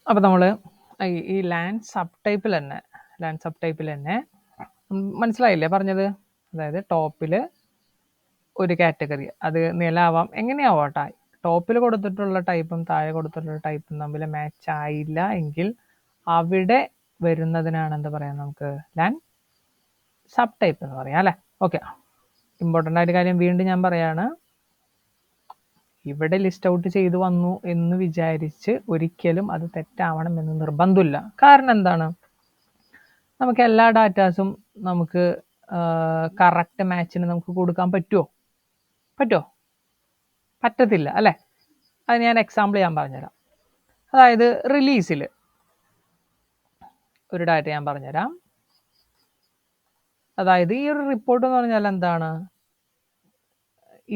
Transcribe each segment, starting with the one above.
അപ്പോൾ നമ്മൾ ഈ ലാൻഡ് സബ് ടൈപ്പിൽ തന്നെ മനസ്സിലായില്ലേ പറഞ്ഞത്? അതായത് ടോപ്പിൽ ഒരു കാറ്റഗറി, അത് നിലാവാം, എങ്ങനെയാവട്ടെ, ടോപ്പിൽ കൊടുത്തിട്ടുള്ള ടൈപ്പും താഴെ കൊടുത്തിട്ടുള്ള ടൈപ്പും തമ്മിൽ മാച്ച് ആയില്ല എങ്കിൽ അവിടെ വരുന്നതിനാണ് എന്ത് പറയാം, നമുക്ക് ലാൻഡ് സബ് ടൈപ്പ് എന്ന് പറയാം അല്ലേ. ഓക്കെ, ഇമ്പോർട്ടൻ്റ് ആയിട്ട് കാര്യം വീണ്ടും ഞാൻ പറയാണ്, ഇവിടെ ലിസ്റ്റ് ഔട്ട് ചെയ്തു വന്നു എന്ന് വിചാരിച്ച് ഒരിക്കലും അത് തെറ്റാവണം എന്ന് നിർബന്ധമില്ല. കാരണം എന്താണ്, നമുക്ക് എല്ലാ ഡാറ്റാസും നമുക്ക് കറക്റ്റ് മാച്ചിന് നമുക്ക് കൊടുക്കാൻ പറ്റുമോ? പറ്റത്തില്ല അല്ലേ. അത് ഞാൻ എക്സാമ്പിൾ ഞാൻ പറഞ്ഞുതരാം. അതായത് റിലീസിൽ ഒരു ഡാറ്റ ഞാൻ പറഞ്ഞുതരാം. അതായത് ഈ ഒരു റിപ്പോർട്ട് എന്ന് പറഞ്ഞാൽ എന്താണ്,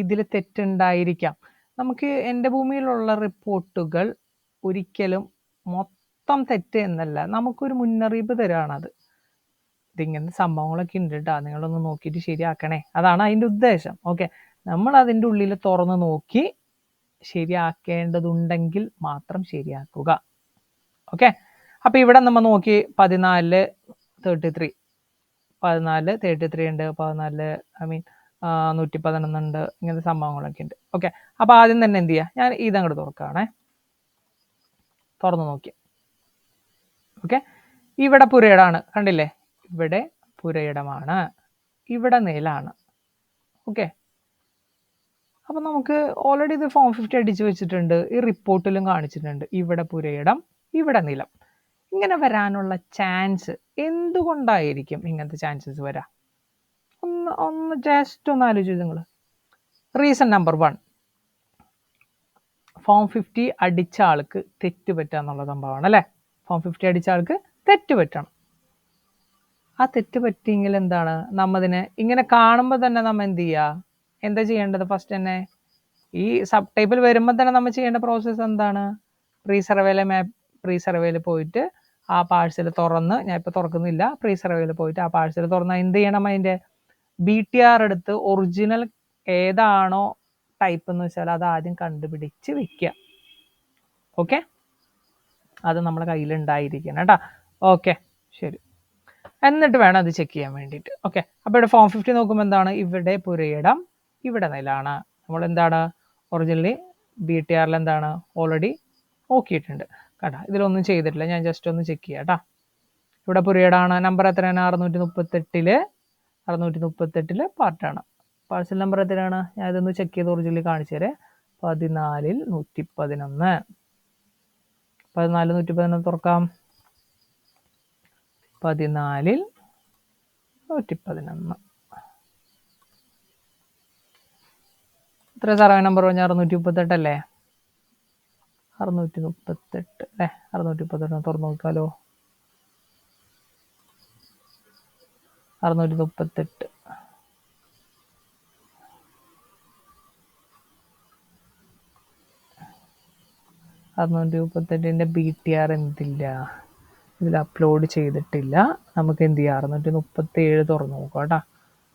ഇതിൽ തെറ്റുണ്ടായിരിക്കാം. നമുക്ക് എൻ്റെ ഭൂമിയിലുള്ള റിപ്പോർട്ടുകൾ ഒരിക്കലും മൊത്തം തെറ്റ് എന്നല്ല, നമുക്കൊരു മുന്നറിയിപ്പ് തരാണത്. ഇതിങ്ങനത്തെ സംഭവങ്ങളൊക്കെ ഉണ്ട് കേട്ടോ, നിങ്ങളൊന്ന് നോക്കിയിട്ട് ശരിയാക്കണേ, അതാണ് അതിൻ്റെ ഉദ്ദേശം. ഓക്കെ, നമ്മൾ അതിൻ്റെ ഉള്ളിൽ തുറന്ന് നോക്കി ശരിയാക്കേണ്ടതുണ്ടെങ്കിൽ മാത്രം ശരിയാക്കുക. ഓക്കെ, അപ്പോൾ ഇവിടെ നമ്മൾ നോക്കി 14-33 ഉണ്ട്, 111 ഉണ്ട്, ഇങ്ങനത്തെ സംഭവങ്ങളൊക്കെ ഉണ്ട്. ഓക്കെ, അപ്പോൾ ആദ്യം തന്നെ എന്ത് ചെയ്യുക, ഞാൻ ഇതങ്ങോട്ട് തുറക്കുകയാണേ, തുറന്നു നോക്കി. ഓക്കെ, ഇവിടെ പുരയിടമാണ്, കണ്ടില്ലേ, ഇവിടെ പുരയിടമാണ്, ഇവിടെ നിലാണ്. ഓക്കെ, അപ്പം നമുക്ക് ഓൾറെഡി ഇത് ഫോം 50 അടിച്ചു വെച്ചിട്ടുണ്ട്, ഈ റിപ്പോർട്ടിലും കാണിച്ചിട്ടുണ്ട്, ഇവിടെ പുരയിടം, ഇവിടെ നിലം. ഇങ്ങനെ വരാനുള്ള ചാൻസ് എന്തുകൊണ്ടായിരിക്കും ഇങ്ങനത്തെ ചാൻസസ് വരാം? ഒന്ന് ജസ്റ്റ് ഒന്ന് ആലോചിച്ചു നിങ്ങൾ. റീസൺ നമ്പർ 1, ഫോം 50 അടിച്ച ആൾക്ക് തെറ്റ് പറ്റുക എന്നുള്ള സംഭവമാണ് അല്ലേ. ഫോം 50 അടിച്ച ആൾക്ക് തെറ്റ് പറ്റണം. ആ തെറ്റ് പറ്റിയെങ്കിൽ എന്താണ്, നമ്മതിനെ ഇങ്ങനെ കാണുമ്പോൾ തന്നെ നമ്മൾ എന്ത് ചെയ്യുക, എന്താ ചെയ്യേണ്ടത്? ഫസ്റ്റ് തന്നെ ഈ സബ് ടൈപ്പിൽ വരുമ്പോൾ തന്നെ നമ്മൾ ചെയ്യേണ്ട പ്രോസസ്സ് എന്താണ്, പ്രീ സർവേയിൽ പോയിട്ട് ആ പാഴ്സൽ തുറന്ന്, ഞാൻ ഇപ്പോൾ തുറക്കുന്നില്ല, പ്രീ സർവേയിൽ പോയിട്ട് ആ പാഴ്സൽ തുറന്ന് എന്ത് ചെയ്യണം, അതിൻ്റെ BTR എടുത്ത് ഒറിജിനൽ ഏതാണോ ടൈപ്പ് എന്ന് വെച്ചാൽ അത് ആദ്യം കണ്ടുപിടിച്ച് വെക്കുക. ഓക്കെ, അത് നമ്മുടെ കയ്യിലുണ്ടായിരിക്കണം കേട്ടോ. ഓക്കെ, ശരി, എന്നിട്ട് വേണം അത് ചെക്ക് ചെയ്യാൻ വേണ്ടിയിട്ട്. ഓക്കെ, അപ്പോൾ ഇവിടെ ഫോം 50 നോക്കുമ്പോൾ എന്താണ്, ഇവിടെ പുരയിടം, ഇവിടെ നിലാണ്. നമ്മൾ എന്താണ് ഒറിജിനലി BTR എന്താണ് ഓൾറെഡി നോക്കിയിട്ടുണ്ട് കേട്ടോ, ഇതിലൊന്നും ചെയ്തിട്ടില്ല, ഞാൻ ജസ്റ്റ് ഒന്ന് ചെക്ക് ചെയ്യാം കേട്ടോ. ഇവിടെ പുരയിടമാണ്, നമ്പർ എത്രയാണ്, 638 പാർട്ടാണ്. പാർസൽ നമ്പർ എത്രയാണ്, ഞാൻ ഇതൊന്ന് ചെക്ക് ചെയ്ത് ഒറിജിനലി കാണിച്ചു തരാം. 14-111. 14-111 തുറക്കാം. 14-111 എത്ര സർവേ നമ്പർ പറഞ്ഞാൽ 638 അല്ലേ, 638 അല്ലേ, 638 തുറന്നു നോക്കാലോ. 638 638ൻ്റെ BTR എന്തില്ല, ഇതിൽ അപ്ലോഡ് ചെയ്തിട്ടില്ല. നമുക്ക് എന്ത് ചെയ്യാം, 637 തുറന്നു നോക്കാം കേട്ടോ,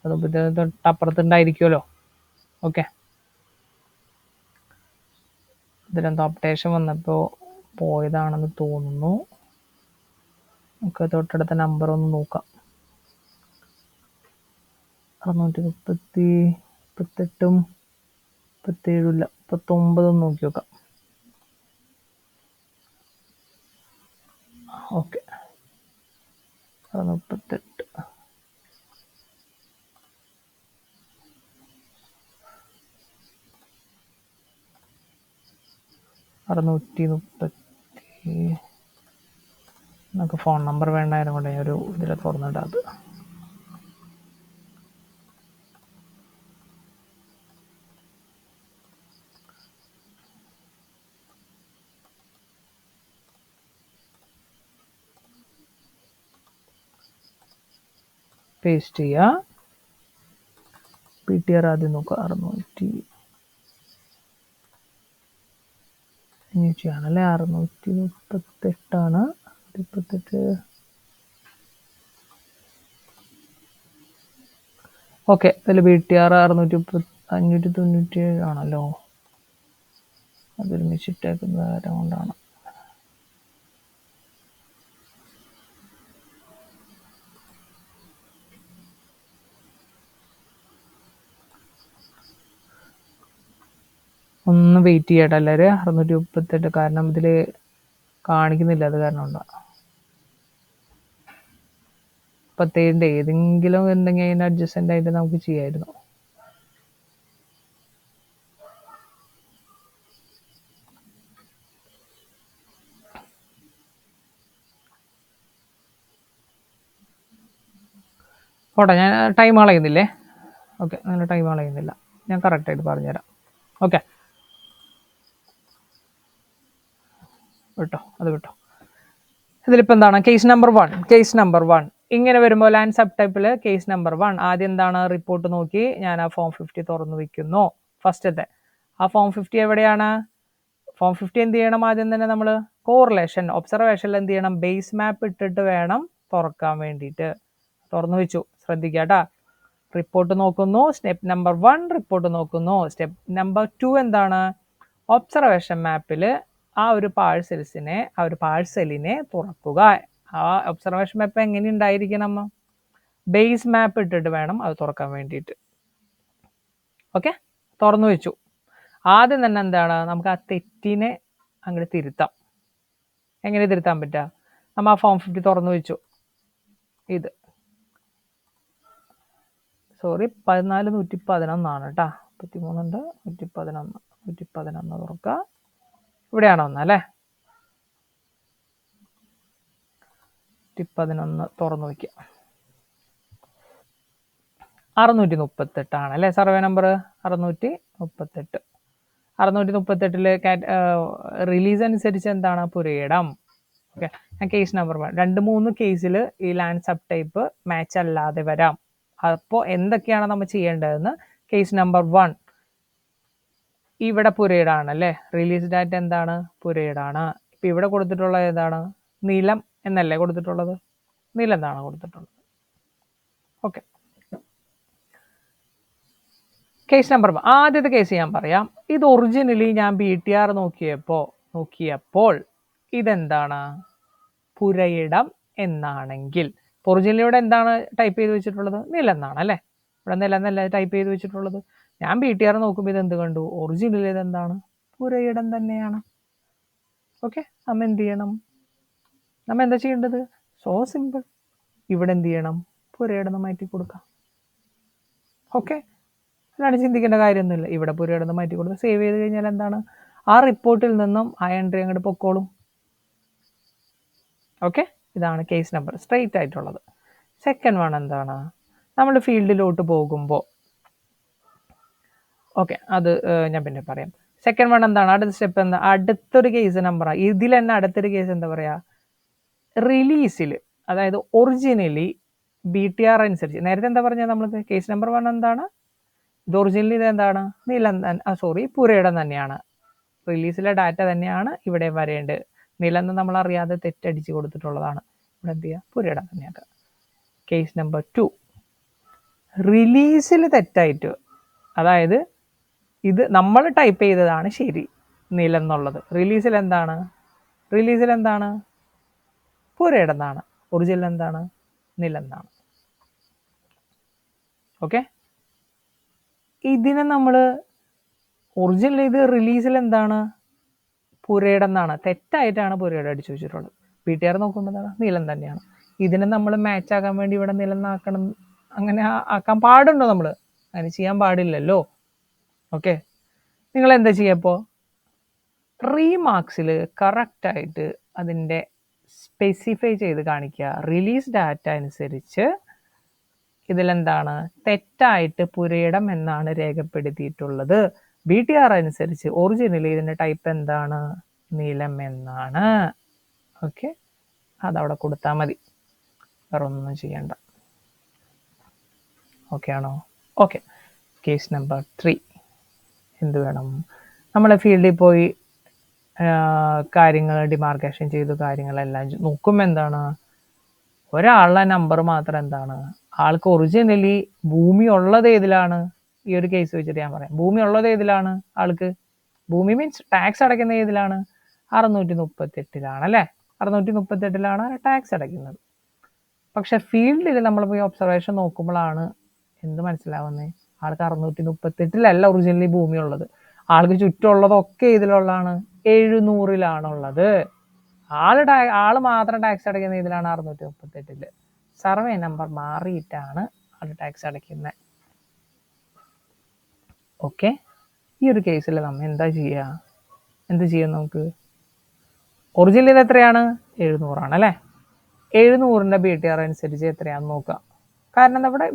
637 തൊട്ടപ്പുറത്തുണ്ടായിരിക്കുമല്ലോ. ഓക്കെ, ഇതിലെന്തോ അപ്ഡേഷൻ വന്നപ്പോൾ പോയതാണെന്ന് തോന്നുന്നു. നമുക്ക് തൊട്ടടുത്ത നമ്പർ ഒന്ന് നോക്കാം. 638 37 ഇല്ല, 39 നോക്കി നോക്കാം. ഓക്കെ, 638 630 നമുക്ക് ഫോൺ നമ്പർ വേണ്ടായിരുന്നു കൊണ്ട് ഒരു ഇതിൽ തുറന്നിട്ട് അത് പേസ്റ്റ് ചെയ്യുക. BTR ആദ്യം നോക്കുക, 638 ആണല്ലേ, 638 28. ഓക്കെ, ഇതിൽ BTR 597 ആണല്ലോ, അതൊരുമിച്ചിട്ടേക്കുന്ന കാര്യം കൊണ്ടാണ്. ഒന്ന് വെയിറ്റ് ചെയ്യട്ടെ എല്ലാവരും. 638 കാരണം ഇതിൽ കാണിക്കുന്നില്ല, അത് കാരണം ഉണ്ടോ 37 ഏതെങ്കിലും എന്തെങ്കിലും അതിന് അഡ്ജസ്റ്റൻ്റ് ആയിട്ട് നമുക്ക് ചെയ്യാമായിരുന്നു. പോട്ടെ, ഞാൻ ടൈം കളയുന്നില്ലേ. ഓക്കെ, നല്ല ടൈം കളയുന്നില്ല, ഞാൻ കറക്റ്റായിട്ട് പറഞ്ഞുതരാം. ഓക്കെ, വിട്ടോ, അത് വിട്ടോ. ഇതിലിപ്പോൾ എന്താണ് കേസ് നമ്പർ 1. ഇങ്ങനെ വരുമ്പോൾ ലാൻഡ് സബ് ടൈപ്പിൽ കേസ് നമ്പർ 1 ആദ്യം എന്താണ് റിപ്പോർട്ട് നോക്കി ഞാൻ ആ ഫോം 50 തുറന്നു വെക്കുന്നു. ഫസ്റ്റത്തെ ആ ഫോം 50 എവിടെയാണ്? ഫോം 50 എന്ത് ചെയ്യണം? ആദ്യം തന്നെ നമ്മൾ കോറിലേഷൻ ഒബ്സർവേഷനിൽ എന്ത് ചെയ്യണം? ബേസ് മാപ്പ് ഇട്ടിട്ട് വേണം തുറക്കാൻ വേണ്ടിയിട്ട്. തുറന്നു വെച്ചു, ശ്രദ്ധിക്കാട്ടാ. റിപ്പോർട്ട് നോക്കുന്നു, സ്റ്റെപ്പ് നമ്പർ 1 റിപ്പോർട്ട് നോക്കുന്നു. സ്റ്റെപ്പ് നമ്പർ 2 എന്താണ്? ഒബ്സർവേഷൻ മാപ്പിൽ ആ ഒരു പാഴ്സലിനെ തുറക്കുക. ആ ഒബ്സർവേഷൻ മാപ്പ് എങ്ങനെ ഉണ്ടായിരിക്കണം? ബേസ് മാപ്പ് ഇട്ടിട്ട് വേണം അത് തുറക്കാൻ വേണ്ടിയിട്ട്. ഓക്കെ, തുറന്നു വെച്ചു. ആദ്യം തന്നെ എന്താണ്, നമുക്ക് ആ തെറ്റിനെ അങ്ങോട്ട് തിരുത്താം. എങ്ങനെ തിരുത്താൻ പറ്റുക? നമ്മൾ ആ ഫോം 50 തുറന്നു വെച്ചു. ഇത് 14,111 കേട്ടോ. 33 111 തുറക്കുക. ഇവിടെയാണോ ഒന്ന് അല്ലേ? 111 തുറന്നു വയ്ക്കുക. 638 ആണ് അല്ലേ സർവേ നമ്പർ? 638. 638 റിലീസ് അനുസരിച്ച് എന്താണ്? പുരയിടം. ഓക്കെ, ഞാൻ കേസ് നമ്പർ 1 2-3 കേസിൽ ഈ ലാൻഡ് സബ് ടൈപ്പ് മാച്ച് അല്ലാതെ വരാം. അപ്പോൾ എന്തൊക്കെയാണ് നമ്മൾ ചെയ്യേണ്ടതെന്ന് കേസ് നമ്പർ 1 ഇവിടെ പുരയിടാണ് അല്ലേ? റിലീസ് ഡാറ്റ എന്താണ്? പുരയിടാണ്. ഇപ്പം ഇവിടെ കൊടുത്തിട്ടുള്ളത് ഏതാണ്? നിലം എന്നല്ലേ കൊടുത്തിട്ടുള്ളത്? നിലം എന്താണ് കൊടുത്തിട്ടുള്ളത്? ഓക്കെ, കേസ് നമ്പർ 1 ആദ്യത്തെ കേസ് ഞാൻ പറയാം. ഇത് ഒറിജിനലി ഞാൻ BTR നോക്കിയപ്പോൾ ഇതെന്താണ്? പുരയിടം എന്നാണെങ്കിൽ ഒറിജിനലി ഇവിടെ എന്താണ് ടൈപ്പ് ചെയ്ത് വെച്ചിട്ടുള്ളത്? നിലം എന്നാണ് അല്ലേ? ഇവിടെ നിലം എന്നല്ല ടൈപ്പ് ചെയ്ത് വെച്ചിട്ടുള്ളത്. ഞാൻ BTR നോക്കുമ്പോൾ ഇത് എന്ത് കണ്ടു? ഒറിജിനലി ഇതെന്താണ്? പുരയിടം തന്നെയാണ്. ഓക്കെ, നമ്മൾ എന്ത് ചെയ്യണം? നമ്മൾ എന്താ ചെയ്യേണ്ടത്? സോ സിമ്പിൾ, ഇവിടെ എന്ത് ചെയ്യണം? പുരയിടം മാറ്റി കൊടുക്കാം. ഓക്കെ, അല്ലാണ്ട് ചിന്തിക്കേണ്ട കാര്യമൊന്നുമില്ല. ഇവിടെ പുരയിടം മാറ്റി കൊടുത്ത് സേവ് ചെയ്ത് കഴിഞ്ഞാൽ എന്താണ്? ആ റിപ്പോർട്ടിൽ നിന്നും ആ എൻട്രി അങ്ങോട്ട് പൊക്കോളും. ഓക്കെ, ഇതാണ് കേസ് നമ്പർ സ്ട്രെയിറ്റ് ആയിട്ടുള്ളത്. സെക്കൻഡ് വൺ എന്താണ്? നമ്മൾ ഫീൽഡിലോട്ട് പോകുമ്പോൾ ഓക്കെ, അത് ഞാൻ പിന്നെ പറയാം. സെക്കൻഡ് വൺ എന്താണ്? അടുത്ത സ്റ്റെപ്പ് എന്താ? അടുത്തൊരു കേസ് നമ്പറാണ്. ഇതിൽ തന്നെ അടുത്തൊരു കേസ് എന്താ പറയുക? റിലീസിൽ, അതായത് ഒറിജിനലി BTR അനുസരിച്ച് നേരത്തെ എന്താ പറഞ്ഞത് നമ്മൾക്ക്? കേസ് നമ്പർ 1 എന്താണ്? ഇത് ഒറിജിനലി ഇത് എന്താണ്? നിലം, പുരയിടം തന്നെയാണ്. റിലീസിലെ ഡാറ്റ തന്നെയാണ് ഇവിടെ വരേണ്ടത്. നിലം നമ്മൾ അറിയാതെ തെറ്റടിച്ച് കൊടുത്തിട്ടുള്ളതാണ്. ഇവിടെ എന്ത് ചെയ്യുക? പുരയിടം തന്നെയാക്കുക. കേസ് നമ്പർ 2 റിലീസിൽ തെറ്റായിട്ട്, അതായത് ഇത് നമ്മൾ ടൈപ്പ് ചെയ്തതാണ് ശരി, നിലം എന്നുള്ളത്. റിലീസിൽ എന്താണ്? പുരയിടം എന്നാണ്. ഒറിജിനൽ എന്താണ്? നിലം എന്നാണ്. ഓക്കെ, ഇതിനെ നമ്മൾ ഒറിജിനൽ ഇത് റിലീസിൽ എന്താണ്? പുരയിടം എന്നാണ്. തെറ്റായിട്ടാണ് പുരയിടം അടിച്ചു വെച്ചിട്ടുള്ളത്. BTR നോക്കുമ്പോൾ എന്താണ്? നിലം തന്നെയാണ്. ഇതിനെ നമ്മൾ മാച്ച് ആക്കാൻ വേണ്ടി ഇവിടെ നിലം ആക്കണം, അങ്ങനെ ആക്കാൻ പാടുണ്ടോ? നമ്മൾ അങ്ങനെ ചെയ്യാൻ പാടില്ലല്ലോ. ഓക്കെ, നിങ്ങൾ എന്താ ചെയ്യപ്പോൾ? റീമാർക്സിൽ കറക്റ്റായിട്ട് അതിൻ്റെ സ്പെസിഫൈ ചെയ്ത് കാണിക്കുക. റിലീസ് ഡാറ്റ അനുസരിച്ച് ഇതിലെന്താണ്? തെറ്റായിട്ട് പുരയിടം എന്നാണ് രേഖപ്പെടുത്തിയിട്ടുള്ളത്. BTR അനുസരിച്ച് ഒറിജിനലി ഇതിൻ്റെ ടൈപ്പ് എന്താണ്? നിലം എന്നാണ്. ഓക്കെ, അതവിടെ കൊടുത്താൽ മതി, വേറെ ഒന്നും ചെയ്യണ്ട. ഓക്കെ ആണോ? ഓക്കെ, കേസ് നമ്പർ 3 എന്ത് വേണം? നമ്മളെ ഫീൽഡിൽ പോയി കാര്യങ്ങൾ ഡിമാർക്കേഷൻ ചെയ്തു കാര്യങ്ങളെല്ലാം നോക്കുമ്പോൾ എന്താണ്? ഒരാളുടെ നമ്പർ മാത്രം എന്താണ്? ആൾക്ക് ഒറിജിനലി ഭൂമി ഉള്ളത് ഏതിലാണ്? ഈ ഒരു കേസ് വെച്ചിട്ട് ഞാൻ പറയാം. ഭൂമി ഉള്ളത് ഏതിലാണ് ആൾക്ക്? ഭൂമി മീൻസ് ടാക്സ് അടയ്ക്കുന്ന ഏതിലാണ്? 638 അല്ലേ? 638 ടാക്സ് അടയ്ക്കുന്നത്. പക്ഷെ ഫീൽഡിൽ നമ്മൾ പോയി ഒബ്സർവേഷൻ നോക്കുമ്പോഴാണ് എന്ത് മനസ്സിലാവുന്നത്? ആൾക്ക് 638 ഒറിജിനലി ഭൂമി ഉള്ളത്. ആൾക്ക് ചുറ്റുമുള്ളതൊക്കെ ഇതിലുള്ളതാണ് 700-ലാണുള്ളത്. ആള് മാത്രം ടാക്സ് അടയ്ക്കുന്ന ഇതിലാണ് 638-ല്. സർവേ നമ്പർ മാറിയിട്ടാണ് ആള് ടാക്സ് അടയ്ക്കുന്നത്. ഓക്കെ, ഈ ഒരു കേസിൽ നമ്മൾ എന്താ ചെയ്യുക? എന്ത് ചെയ്യാം നമുക്ക്? ഒറിജിനൽ എത്രയാണ്? 700 അല്ലേ? 700-ന്റെ BTR അനുസരിച്ച് എത്രയാണെന്ന് നോക്കാം. കാരണം ഇവിടെ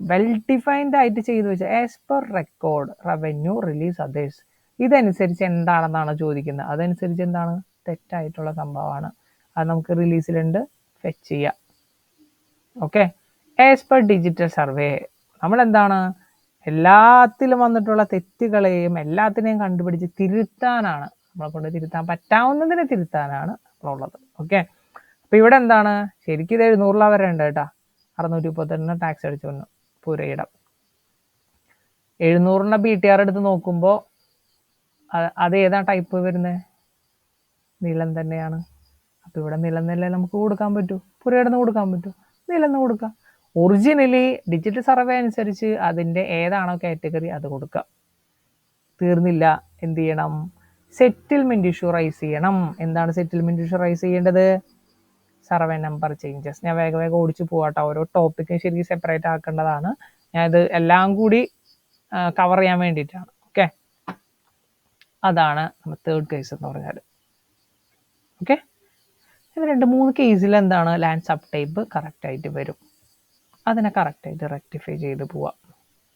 വെൽ ഡിഫൈൻഡ് ആയിട്ട് ചെയ്തു വെച്ചാൽ as per record revenue release others, ഇതനുസരിച്ച് എന്താണെന്നാണ് ചോദിക്കുന്നത്. അതനുസരിച്ച് എന്താണ്? തെറ്റായിട്ടുള്ള സംഭവമാണ്. അത് നമുക്ക് റിലീസിലുണ്ട്, ഫെച്ച് ചെയ്യാം. Okay, as per digital survey നമ്മളെന്താണ് എല്ലാത്തിലും വന്നിട്ടുള്ള തെറ്റുകളെയും എല്ലാത്തിനെയും കണ്ടുപിടിച്ച് തിരുത്താനാണ്, നമ്മളെ കൊണ്ട് തിരുത്താൻ പറ്റാവുന്നതിനെ തിരുത്താനാണ് നമ്മളുള്ളത്. ഓക്കെ, അപ്പൊ ഇവിടെ എന്താണ്? ശരിക്കും ഇത് 700 വരേണ്ട കേട്ടാ. 638 ടാക്സ് അടിച്ചു വന്നു പുരയിടം. 700-ന്റെ BTR എടുത്ത് നോക്കുമ്പോൾ അത് ഏതാ ടൈപ്പ് വരുന്നത്? നിലം തന്നെയാണ്. അപ്പൊ ഇവിടെ നിലം തന്നെ നമുക്ക് കൊടുക്കാൻ പറ്റൂ, പുരയിടന്ന് കൊടുക്കാൻ പറ്റൂ, നിലന്ന് കൊടുക്കാം. ഒറിജിനലി ഡിജിറ്റൽ സർവേ അനുസരിച്ച് അതിൻ്റെ ഏതാണോ കാറ്റഗറി അത് കൊടുക്കാം. തീർന്നില്ല, എന്ത് ചെയ്യണം? സെറ്റിൽമെന്റ് ഇഷ്യൂ റൈസ് ചെയ്യണം. എന്താണ് സെറ്റിൽമെന്റ് ഇഷ്യൂ റൈസ് ചെയ്യേണ്ടത്? Survey number changes. ഞാൻ വേഗം ഓടിച്ചു പോവാട്ടോ, ഓരോ ടോപ്പിക്കും ശരിക്കും സെപ്പറേറ്റ് ആക്കേണ്ടതാണ്. ഞാനിത് എല്ലാം കൂടി കവർ ചെയ്യാൻ വേണ്ടിയിട്ടാണ്. ഓക്കെ, അതാണ് നമ്മൾ തേർഡ് കേസ് എന്ന് പറഞ്ഞാൽ. ഓക്കെ, ഇത് 2-3 കേസിൽ എന്താണ്? ലാൻഡ് സബ് ടൈപ്പ് കറക്റ്റായിട്ട് വരും. അതിനെ കറക്റ്റായിട്ട് റെക്ടിഫൈ ചെയ്ത് പോവാം.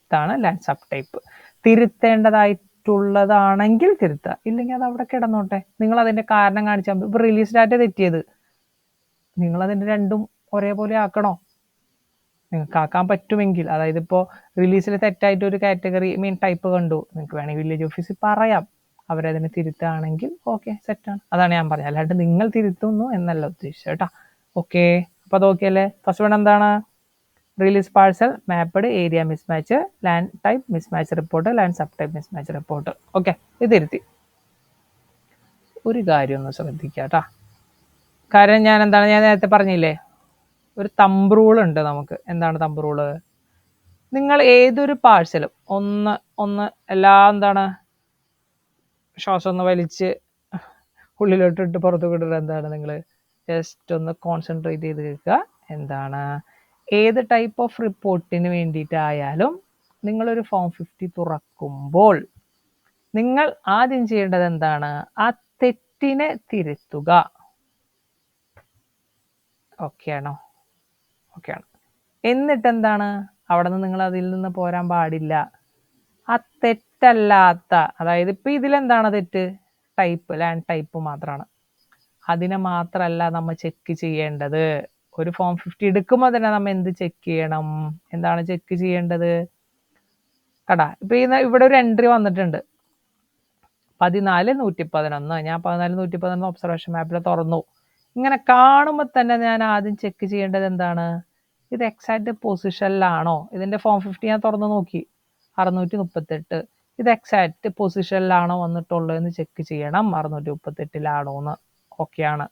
ഇതാണ് ലാൻഡ് സബ് ടൈപ്പ്. തിരുത്തേണ്ടതായിട്ടുള്ളതാണെങ്കിൽ തിരുത്തുക, ഇല്ലെങ്കിൽ അത് അവിടെ കിടന്നോട്ടെ. നിങ്ങൾ അതിൻ്റെ കാരണം കാണിച്ചാൽ ഇപ്പോൾ റിലീസ് ഡാറ്റ തെറ്റിയത്, നിങ്ങളതിൻ്റെ രണ്ടും ഒരേപോലെ ആക്കണോ? നിങ്ങൾക്ക് ആക്കാൻ പറ്റുമെങ്കിൽ, അതായത് ഇപ്പോൾ റിലീസിൽ തെറ്റായിട്ട് ഒരു കാറ്റഗറി ടൈപ്പ് കണ്ടു, നിങ്ങൾക്ക് വേണമെങ്കിൽ വില്ലേജ് ഓഫീസിൽ പറയാം, അവരതിനെ തിരുത്തുകയാണെങ്കിൽ ഓക്കെ, സെറ്റാണ്. അതാണ് ഞാൻ പറഞ്ഞത്, അല്ലാണ്ട് നിങ്ങൾ തിരുത്തുന്നു എന്നല്ല ഉദ്ദേശിച്ചത് കേട്ടോ. ഓക്കെ, അപ്പോൾ അത് ഓക്കെ അല്ലേ? ഫസ്റ്റ് വൺ എന്താണ്? Release parcel mapped area mismatch, land type mismatch report, land sub type mismatch report. Okay, ഇത് തിരുത്തി. ഒരു കാര്യം ഒന്ന് ശ്രദ്ധിക്കുക കേട്ടോ. കാരണം ഞാൻ നേരത്തെ പറഞ്ഞില്ലേ, ഒരു തമ്പ് റൂൾ ഉണ്ട് നമുക്ക്. എന്താണ് തമ്പ് റൂള്? നിങ്ങൾ ഏതൊരു പാഴ്സലും ഒന്ന് എല്ലാം ശ്വാസം ഒന്ന് വലിച്ച് ഉള്ളിലോട്ടിട്ട് പുറത്തു വിടുക. എന്താണ്? നിങ്ങൾ ജസ്റ്റ് ഒന്ന് കോൺസെൻട്രേറ്റ് ചെയ്ത് കേൾക്കുക. എന്താണ്? ഏത് ടൈപ്പ് ഓഫ് റിപ്പോർട്ടിന് വേണ്ടിയിട്ടായാലും നിങ്ങളൊരു ഫോം 50 തുറക്കുമ്പോൾ നിങ്ങൾ ആദ്യം ചെയ്യേണ്ടത് എന്താണ്? ആ തെറ്റിനെ തിരുത്തുക. ഓക്കെയാണോ? ഓക്കെയാണ്. എന്നിട്ട് എന്താണ്? അവിടെ നിന്ന് നിങ്ങൾ അതിൽ നിന്ന് പോരാൻ പാടില്ല. ആ തെറ്റല്ലാത്ത, അതായത് ഇപ്പം ഇതിലെന്താണ് തെറ്റ്? ടൈപ്പ്, ലാൻഡ് ടൈപ്പ് മാത്രമാണ്. അതിനെ മാത്രമല്ല നമ്മൾ ചെക്ക് ചെയ്യേണ്ടത്. ഒരു ഫോം 50 എടുക്കുമ്പോൾ തന്നെ നമ്മൾ എന്ത് ചെക്ക് ചെയ്യണം? എന്താണ് ചെക്ക് ചെയ്യേണ്ടത്? കടാ, ഇപ്പം ഇവിടെ ഒരു എൻട്രി വന്നിട്ടുണ്ട് 14-111. ഞാൻ 14-111 ഒബ്സർവേഷൻ മാപ്പിൽ തുറന്നു. ഇങ്ങനെ കാണുമ്പോൾ തന്നെ ഞാൻ ആദ്യം ചെക്ക് ചെയ്യേണ്ടത് എന്താണ്? ഇത് എക്സാക്റ്റ് പൊസിഷനിലാണോ? ഇതിൻ്റെ ഫോം 50 ഞാൻ തുറന്നു നോക്കി, 638. ഇത് എക്സാക്റ്റ് പൊസിഷനിലാണോ വന്നിട്ടുള്ളതെന്ന് ചെക്ക് ചെയ്യണം. 638-ലാണോ എന്ന്. ഓക്കെയാണ്,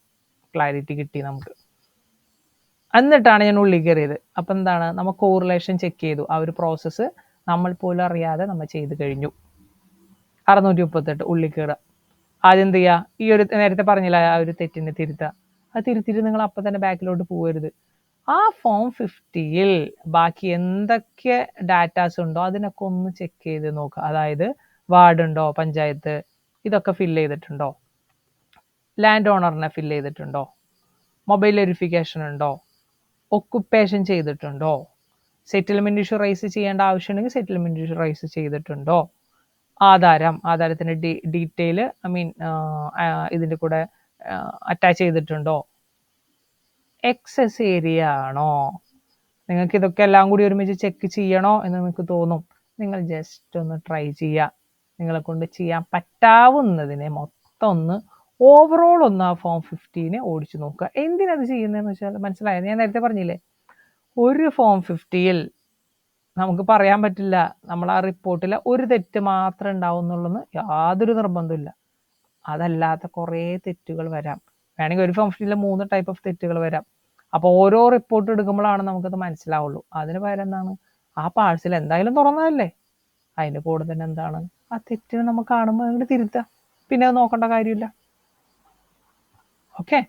ക്ലാരിറ്റി കിട്ടി നമുക്ക്. എന്നിട്ടാണ് ഞാൻ ഉള്ളിൽ കയറിയത്. അപ്പം എന്താണ്? നമ്മൾ കോറിലേഷൻ ചെക്ക് ചെയ്തു. ആ ഒരു പ്രോസസ്സ് നമ്മൾ പോലും അറിയാതെ നമ്മൾ ചെയ്ത് കഴിഞ്ഞു. 638 ഉള്ളിൽ കയറുക. ആദ്യം എന്ത് ചെയ്യുക? ഈ ഒരു നേരത്തെ പറഞ്ഞില്ല, ആ ഒരു തെറ്റിനെ തിരുത്തുക. അത് തിരുത്തിയിട്ട് നിങ്ങൾ അപ്പം തന്നെ ബാക്കിലോട്ട് പോകരുത്. ആ ഫോം 50-ൽ ബാക്കി എന്തൊക്കെ ഡാറ്റാസ് ഉണ്ടോ അതിനൊക്കെ ഒന്ന് ചെക്ക് ചെയ്ത് നോക്കുക. അതായത് വാർഡുണ്ടോ, പഞ്ചായത്ത്, ഇതൊക്കെ ഫില്ല് ചെയ്തിട്ടുണ്ടോ, ലാൻഡ് ഓണറിനെ ഫില്ല് ചെയ്തിട്ടുണ്ടോ, മൊബൈൽ വെരിഫിക്കേഷൻ ഉണ്ടോ, ഒക്കുപ്പേഷൻ ചെയ്തിട്ടുണ്ടോ, സെറ്റിൽമെന്റ് ഇഷ്യൂ റൈസ് ചെയ്യേണ്ട ആവശ്യമുണ്ടെങ്കിൽ സെറ്റിൽമെന്റ് ഇഷ്യൂ റൈസ് ചെയ്തിട്ടുണ്ടോ, ആധാരത്തിൻ്റെ ഡീറ്റെയിൽ ഇതിൻ്റെ കൂടെ അറ്റാച്ച് ചെയ്തിട്ടുണ്ടോ, എക്സസ് ഏരിയ ആണോ. നിങ്ങൾക്ക് ഇതൊക്കെ എല്ലാം കൂടി ഒരുമിച്ച് ചെക്ക് ചെയ്യണോ എന്ന് നിങ്ങൾക്ക് തോന്നും. നിങ്ങൾ ജസ്റ്റ് ഒന്ന് ട്രൈ ചെയ്യുക. നിങ്ങളെ കൊണ്ട് ചെയ്യാൻ പറ്റാവുന്നതിനെ മൊത്തം ഒന്ന് ഓവറോൾ ഒന്ന് ആ ഫോം 50-നെ ഓടിച്ചു നോക്കുക. എന്തിനത് ചെയ്യുന്നതെന്ന് വെച്ചാൽ മനസ്സിലായത് ഞാൻ നേരത്തെ പറഞ്ഞില്ലേ, ഒരു ഫോം 50-ൽ നമുക്ക് പറയാൻ പറ്റില്ല നമ്മൾ ആ റിപ്പോർട്ടിൽ ഒരു തെറ്റ് മാത്രമേ ഉണ്ടാവുന്നുള്ളൂ യാതൊരു നിർബന്ധമില്ല. അതല്ലാത്ത കുറേ തെറ്റുകൾ വരാം. വേണമെങ്കിൽ ഒരു ഫോം 50-ൽ 3 ടൈപ്പ് ഓഫ് തെറ്റുകൾ വരാം. അപ്പോൾ ഓരോ റിപ്പോർട്ട് എടുക്കുമ്പോഴാണ് നമുക്കത് മനസ്സിലാവുള്ളൂ. അതിന് പകരം എന്താണ്? ആ പാഴ്സൽ എന്തായാലും തുറന്നതല്ലേ, അതിൻ്റെ കൂടെ തന്നെ എന്താണ്? ആ ആ തെറ്റിനെ നമ്മൾ കാണുമ്പോൾ അങ്ങോട്ട് തിരുത്താം, പിന്നെ അത് നോക്കേണ്ട കാര്യമില്ല. Okay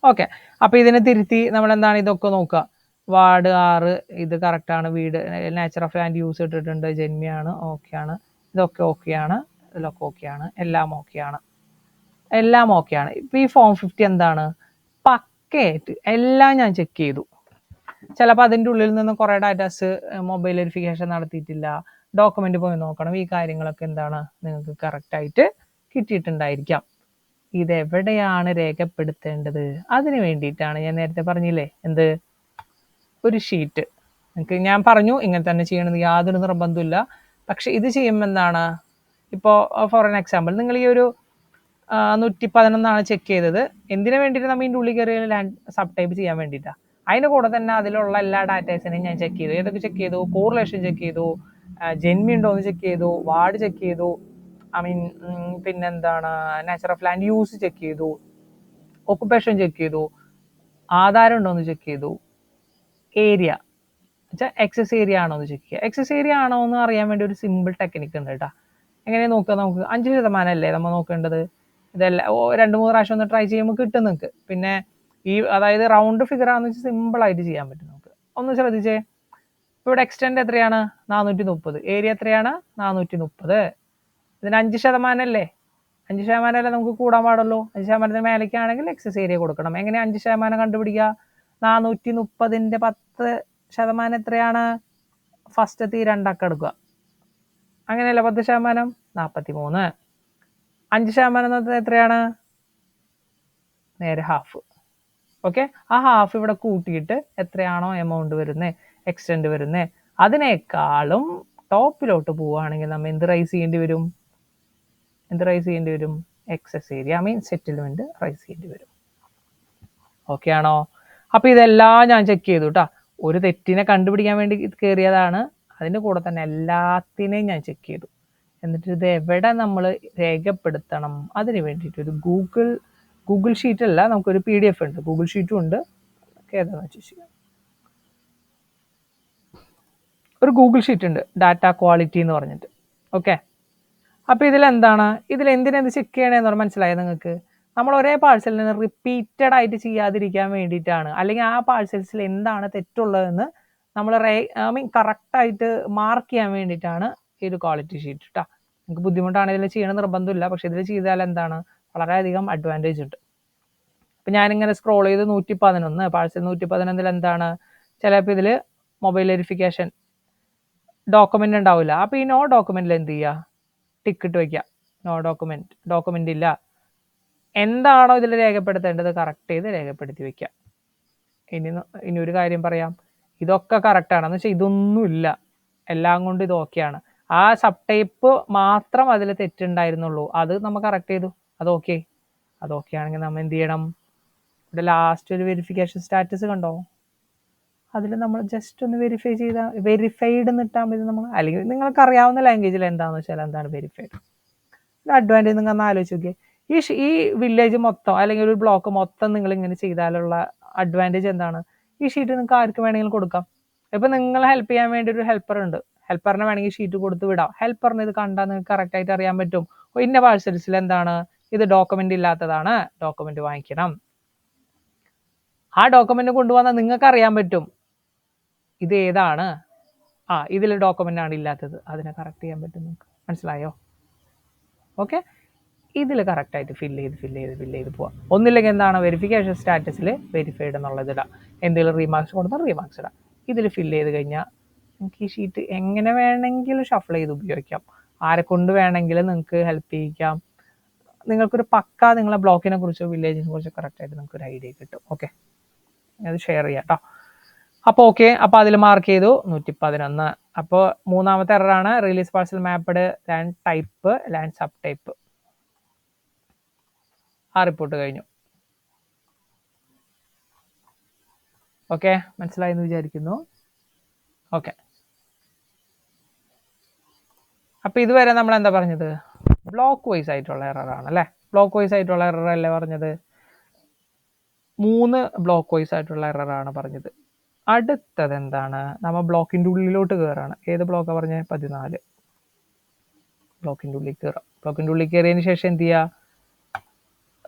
okay. അപ്പോൾ ഇതിനെ തിരുത്തി നമ്മൾ എന്താണ് ഇതൊക്കെ നോക്കുക. വാർഡ് 6 ഇത് കറക്റ്റാണ്, വീട് നേച്ചർ ഓഫ് ലാൻഡ് യൂസ് ഇട്ടിട്ടുണ്ട്, ജന്മിയാണ്, ഓക്കെയാണ്, ഇതൊക്കെ ഓക്കെയാണ്, ഇതിലൊക്കെ ഓക്കെയാണ്, എല്ലാം ഓക്കെയാണ്, എല്ലാം ഓക്കെയാണ്. ഇപ്പോൾ ഈ ഫോം 50 എന്താണ്, പക്കയായിട്ട് എല്ലാം ഞാൻ ചെക്ക് ചെയ്തു. ചിലപ്പോൾ അതിൻ്റെ ഉള്ളിൽ നിന്ന് കുറേ ഡാറ്റാസ് മൊബൈൽ വെരിഫിക്കേഷൻ നടത്തിയിട്ടില്ല, ഡോക്യുമെൻ്റ് പോയി നോക്കണം, ഈ കാര്യങ്ങളൊക്കെ എന്താണ് നിങ്ങൾക്ക് കറക്റ്റായിട്ട് കിട്ടിയിട്ടുണ്ടായിരിക്കാം. ഇതെവിടെയാണ് രേഖപ്പെടുത്തേണ്ടത്? അതിന് വേണ്ടിയിട്ടാണ് ഞാൻ നേരത്തെ പറഞ്ഞില്ലേ, എന്ത്, ഒരു ഷീറ്റ്. നിങ്ങൾക്ക് ഞാൻ പറഞ്ഞു ഇങ്ങനെ തന്നെ ചെയ്യണമെന്ന് യാതൊരു നിർബന്ധമില്ല. പക്ഷെ ഇത് ചെയ്യുമ്പോൾ എന്താണ്, ഇപ്പോൾ ഫോർ എൻ എക്സാമ്പിൾ നിങ്ങൾ ഈ ഒരു 111 ചെക്ക് ചെയ്തത് എന്തിനു വേണ്ടിയിട്ട്, നമ്മൾ ഇതിൻ്റെ ഉള്ളിൽ കയറി ലാൻഡ് സബ് ടൈപ്പ് ചെയ്യാൻ വേണ്ടിയിട്ടാണ്. അതിൻ്റെ കൂടെ തന്നെ അതിലുള്ള എല്ലാ ഡാറ്റേഴ്സിനെയും ഞാൻ ചെക്ക് ചെയ്തു. ഏതൊക്കെ ചെക്ക് ചെയ്തു, കോറിലേഷൻ ചെക്ക് ചെയ്തു, ജന്മി ഉണ്ടോ എന്ന് ചെക്ക് ചെയ്തു, വാർഡ് ചെക്ക് ചെയ്തു, ഐ മീൻ പിന്നെന്താണ് nature of land use check ചെയ്തു, ഓക്കുപ്പേഷൻ ചെക്ക് ചെയ്തു, ആധാരം ഉണ്ടോ എന്ന് ചെക്ക് ചെയ്തു, ഏരിയ വെച്ചാൽ എക്സസ് ഏരിയ ആണോ എന്ന് ചെക്ക് ചെയ്യുക. എക്സസ് ഏരിയ ആണോ എന്ന് അറിയാൻ വേണ്ടി ഒരു സിമ്പിൾ ടെക്നിക്ക് ഉണ്ട് കേട്ടോ. എങ്ങനെ നോക്കുക, നമുക്ക് 5% അല്ലേ നമ്മൾ നോക്കേണ്ടത്. ഇതെല്ലാം 2-3 പ്രാവശ്യം ഒന്ന് ട്രൈ ചെയ്യുമ്പോൾ കിട്ടും നിങ്ങൾക്ക്. പിന്നെ ഈ അതായത് റൗണ്ട് ഫിഗർ ആണെന്ന് വെച്ചാൽ സിമ്പിളായിട്ട് ചെയ്യാൻ പറ്റും നമുക്ക്. ഒന്ന് ശ്രദ്ധിച്ചേ, ഇവിടെ എക്സ്റ്റെൻഡ് എത്രയാണ്, 430, ഏരിയ എത്രയാണ്, 430. ഇതിന് 5% അല്ലേ, 5% അല്ലേ നമുക്ക് കൂടാൻ പാടുള്ളൂ. 5% മേലേക്കാണെങ്കിൽ എക്സസ് ഏരിയ കൊടുക്കണം. എങ്ങനെ 5% കണ്ടുപിടിക്കുക, 430ൻ്റെ 10% എത്രയാണ്, ഫസ്റ്റത്തെ 2 അക്കം എടുക്കുക, അങ്ങനെയല്ല 10%, 43. 5% എത്രയാണ്, നേരെ ഹാഫ്. ഓക്കെ, ആ ഹാഫ് ഇവിടെ കൂട്ടിയിട്ട് എത്രയാണോ എമൗണ്ട് വരുന്നത്, എക്സ്റ്റെൻഡ് വരുന്നത്, അതിനേക്കാളും ടോപ്പിലോട്ട് പോവുകയാണെങ്കിൽ നമ്മൾ എന്ത് റൈസ് ചെയ്യേണ്ടി വരും, excess area I mean settlement raise ചെയ്യേണ്ടി വരും. ഓക്കെ ആണോ? അപ്പോൾ ഇതെല്ലാം ഞാൻ ചെക്ക് ചെയ്തു കേട്ടോ. ഒരു തെറ്റിനെ കണ്ടുപിടിക്കാൻ വേണ്ടി കയറിയതാണ്, അതിൻ്റെ കൂടെ തന്നെ എല്ലാത്തിനെയും ഞാൻ ചെക്ക് ചെയ്തു. എന്നിട്ട് ഇത് എവിടെ നമ്മൾ രേഖപ്പെടുത്തണം, അതിന് വേണ്ടിയിട്ട് ഒരു ഗൂഗിൾ ഷീറ്റ് അല്ല, നമുക്കൊരു PDF ഉണ്ട്, ഗൂഗിൾ ഷീറ്റും ഉണ്ട്. ഏതാണെന്ന് വെച്ച് ചെയ്യാം. ഒരു ഗൂഗിൾ ഷീറ്റ് ഉണ്ട്, ഡാറ്റ ക്വാളിറ്റി എന്ന് പറഞ്ഞിട്ട്. ഓക്കെ, അപ്പോൾ ഇതിലെന്താണ്, ഇതിലെന്തിനെന്ത് ചെക്ക് ചെയ്യണമെന്ന് പറഞ്ഞാൽ മനസ്സിലായത് നിങ്ങൾക്ക്. നമ്മൾ ഒരേ പാഴ്സലിൽ നിന്ന് റിപ്പീറ്റഡ് ആയിട്ട് ചെയ്യാതിരിക്കാൻ വേണ്ടിയിട്ടാണ്, അല്ലെങ്കിൽ ആ പാഴ്സൽസിൽ എന്താണ് തെറ്റുള്ളതെന്ന് നമ്മൾ ഐ മീൻ കറക്റ്റായിട്ട് മാർക്ക് ചെയ്യാൻ വേണ്ടിയിട്ടാണ് ഈ ഒരു ക്വാളിറ്റി ഷീറ്റ് കേട്ടോ. നിങ്ങൾക്ക് ബുദ്ധിമുട്ടാണ് ഇതിൽ ചെയ്യണം നിർബന്ധമില്ല, പക്ഷേ ഇതിൽ ചെയ്താൽ എന്താണ് വളരെയധികം അഡ്വാൻറ്റേജ് ഉണ്ട്. അപ്പം ഞാനിങ്ങനെ സ്ക്രോൾ ചെയ്ത് 111 പാഴ്സൽ 111 എന്താണ്, ചിലപ്പോൾ ഇതിൽ മൊബൈൽ വെരിഫിക്കേഷൻ ഡോക്യുമെൻ്റ് ഉണ്ടാവില്ല. അപ്പോൾ ഈ നോ ഡോക്യുമെൻറ്റിൽ എന്ത് ചെയ്യുക, ടിക്കിട്ട് വയ്ക്കുക, നോ ഡോക്യുമെൻ്റ് ഇല്ല. എന്താണോ ഇതിൽ രേഖപ്പെടുത്തേണ്ടത് കറക്റ്റ് ചെയ്ത് രേഖപ്പെടുത്തി വയ്ക്കുക. ഇനി ഒരു കാര്യം പറയാം, ഇതൊക്കെ കറക്റ്റാണെന്ന് വെച്ചാൽ ഇതൊന്നുമില്ല, എല്ലാം കൊണ്ട് ഇത് ഓക്കെയാണ്. ആ സബ് ടൈപ്പ് മാത്രം അതിൽ തെറ്റുണ്ടായിരുന്നുള്ളൂ, അത് നമ്മൾ കറക്റ്റ് ചെയ്തു, അത് ഓക്കെ ആണെങ്കിൽ നമ്മൾ എന്ത് ചെയ്യണം, ഇവിടെ ലാസ്റ്റ് ഒരു വെരിഫിക്കേഷൻ സ്റ്റാറ്റസ് കണ്ടോ, അതിൽ നമ്മൾ ജസ്റ്റ് ഒന്ന് വെരിഫൈ ചെയ്താൽ വെരിഫൈഡ് എന്നിട്ടാൽ മതി നമ്മൾ. അല്ലെങ്കിൽ നിങ്ങൾക്ക് അറിയാവുന്ന ലാംഗ്വേജിൽ എന്താണെന്ന് വെച്ചാൽ എന്താണ് വെരിഫൈഡ്. അഡ്വാൻറ്റേജ് നിങ്ങൾ ഒന്ന് ആലോചിച്ച് നോക്കിയേ. ഈ വില്ലേജ് മൊത്തം അല്ലെങ്കിൽ ഒരു ബ്ലോക്ക് മൊത്തം നിങ്ങൾ ഇങ്ങനെ ചെയ്താലുള്ള അഡ്വാൻറ്റേജ് എന്താണ്, ഈ ഷീറ്റ് നിങ്ങൾക്ക് ആർക്ക് വേണമെങ്കിലും കൊടുക്കാം. ഇപ്പം നിങ്ങളെ ഹെൽപ്പ് ചെയ്യാൻ വേണ്ടി ഒരു ഹെൽപ്പർ ഉണ്ട്, ഹെൽപ്പറിനെ വേണമെങ്കിൽ ഷീറ്റ് കൊടുത്ത് വിടാം. ഹെൽപ്പറിന് ഇത് കണ്ടാൽ നിങ്ങൾക്ക് കറക്റ്റായിട്ട് അറിയാൻ പറ്റും, ഇന്ന പാഴ്സൽസിൽ എന്താണ് ഇത് ഡോക്യുമെൻ്റ് ഇല്ലാത്തതാണ്, ഡോക്യുമെൻ്റ് വാങ്ങിക്കണം. ആ ഡോക്യുമെൻ്റ് കൊണ്ടുവന്നാൽ നിങ്ങൾക്ക് അറിയാൻ പറ്റും ഇത് ഏതാണ്, ഇതിൽ ഡോക്യുമെൻ്റ് ആണ് ഇല്ലാത്തത്, അതിനെ കറക്റ്റ് ചെയ്യാൻ പറ്റും നിങ്ങൾക്ക്. മനസ്സിലായോ? ഓക്കെ, ഇതിൽ കറക്റ്റായിട്ട് ഫില്ല് ചെയ്ത് പോവാം. ഒന്നില്ലെങ്കിൽ എന്താണ് വെരിഫിക്കേഷൻ സ്റ്റാറ്റസിൽ വെരിഫൈഡ് എന്നുള്ളത് ഇടാം, എന്തെങ്കിലും റീമാർക്സ് കൊടുത്താൽ റീമാർക്സ് ഇടാം. ഇതിൽ ഫില്ല് ചെയ്ത് കഴിഞ്ഞാൽ നിങ്ങൾക്ക് ഈ ഷീറ്റ് എങ്ങനെ വേണമെങ്കിലും ഷഫിൾ ചെയ്ത് ഉപയോഗിക്കാം, ആരെ കൊണ്ട് വേണമെങ്കിലും നിങ്ങൾക്ക് ഹെൽപ്പ് ചെയ്യിക്കാം. നിങ്ങൾക്കൊരു പക്ക നിങ്ങളെ ബ്ലോക്കിനെ കുറിച്ചോ വില്ലേജിനെ കുറിച്ചോ കറക്റ്റായിട്ട് നിങ്ങൾക്കൊരു ഐഡിയ കിട്ടും. ഓക്കെ, അത് ഷെയർ ചെയ്യാം കേട്ടോ. അപ്പോൾ ഓക്കെ, അപ്പോൾ അതിൽ മാർക്ക് ചെയ്തു 111. അപ്പോൾ മൂന്നാമത്തെ എററാണ് release parcel mapped land type land sub type. ആ റിപ്പോർട്ട് കഴിഞ്ഞു. ഓക്കെ, മനസ്സിലായെന്ന് വിചാരിക്കുന്നു. ഓക്കെ, അപ്പോൾ ഇതുവരെ നമ്മൾ എന്താ പറഞ്ഞത്, ബ്ലോക്ക് വൈസ് ആയിട്ടുള്ള എററാണ് അല്ലേ. ബ്ലോക്ക് വൈസ് ആയിട്ടുള്ള എറർ അല്ലേ പറഞ്ഞത്, 3 ബ്ലോക്ക് വൈസ് ആയിട്ടുള്ള എററാണ് പറഞ്ഞത്. അടുത്തത് എന്താണ്, നമ്മൾ ബ്ലോക്കിൻ്റെ ഉള്ളിലോട്ട് കയറാണ്. ഏത് ബ്ലോക്കാണ് പറഞ്ഞത്, 14. ബ്ലോക്കിൻ്റെ ഉള്ളിൽ കയറുക. ബ്ലോക്കിൻ്റെ ഉള്ളിൽ കയറിയതിന് ശേഷം എന്ത് ചെയ്യുക?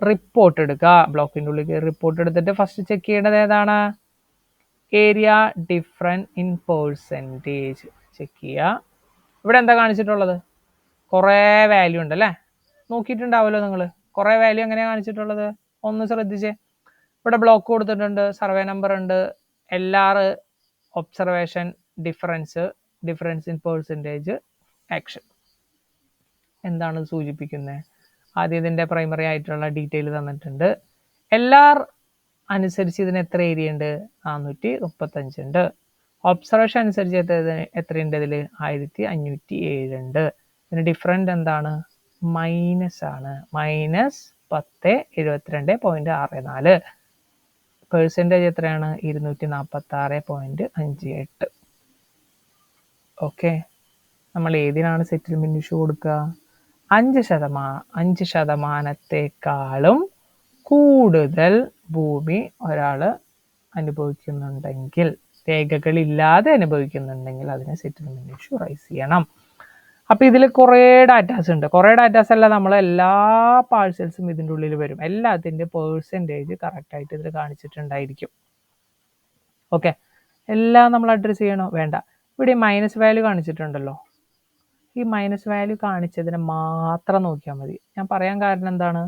റിപ്പോർട്ട് എടുക്കുക. ബ്ലോക്കിൻ്റെ ഉള്ളിൽ കയറി റിപ്പോർട്ട് എടുത്തിട്ട് ഫസ്റ്റ് ചെക്ക് ചെയ്യേണ്ടത് ഏതാണ്? Area different in percentage check ചെയ്യുക. ഇവിടെ എന്താ കാണിച്ചിട്ടുള്ളത്? കുറേ വാല്യൂ ഉണ്ട് അല്ലേ? നോക്കിയിട്ടുണ്ടാവുമല്ലോ നിങ്ങൾ. കുറേ വാല്യൂ എങ്ങനെയാണ് കാണിച്ചിട്ടുള്ളത്? ഒന്ന് ശ്രദ്ധിച്ച്. ഇവിടെ ബ്ലോക്ക് കൊടുത്തിട്ടുണ്ട്, സർവേ നമ്പർ ഉണ്ട്, LR, observation, difference in percentage, action. എന്താണ് സൂചിപ്പിക്കുന്നത്? ആദ്യം ഇതിൻ്റെ പ്രൈമറി ആയിട്ടുള്ള ഡീറ്റെയിൽ തന്നിട്ടുണ്ട്. LR അനുസരിച്ച് ഇതിന് എത്ര ഏരിയ ഉണ്ട്? 435 ഉണ്ട്. ഒബ്സർവേഷൻ അനുസരിച്ച് എത്രയുണ്ട്? ഇതിൽ 1507 ഉണ്ട്. ഇതിന് ഡിഫറൻറ്റ് എന്താണ്? മൈനസ് ആണ്. -1072.64. പെർസെൻറ്റേജ് എത്രയാണ്? 246.58. ഓക്കെ, നമ്മൾ ഏതിനാണ് സെറ്റിൽമെൻറ്റ് ഇഷ്യൂ കൊടുക്കുക? 5% കൂടുതൽ ഭൂമി ഒരാൾ അനുഭവിക്കുന്നുണ്ടെങ്കിൽ, രേഖകളില്ലാതെ അനുഭവിക്കുന്നുണ്ടെങ്കിൽ അതിനെ സെറ്റിൽമെൻറ്റ് ഇഷ്യൂ റൈസ് ചെയ്യണം. അപ്പോൾ ഇതിൽ കുറേ ഡാറ്റാസ് ഉണ്ട്. കുറേ ഡാറ്റാസ് അല്ല, നമ്മൾ എല്ലാ പാഴ്സൽസും ഇതിൻ്റെ ഉള്ളിൽ വരും. എല്ലാത്തിൻ്റെ പെർസെൻറ്റേജ് കറക്റ്റായിട്ട് ഇതിൽ കാണിച്ചിട്ടുണ്ടായിരിക്കും. ഓക്കെ, എല്ലാം നമ്മൾ അഡ്രസ്സ് ചെയ്യണോ? വേണ്ട. ഇവിടെ മൈനസ് വാല്യൂ കാണിച്ചിട്ടുണ്ടല്ലോ. ഈ മൈനസ് വാല്യൂ കാണിച്ചതിനെ മാത്രം നോക്കിയാൽ മതി. ഞാൻ പറയാൻ കാരണം എന്താണ്?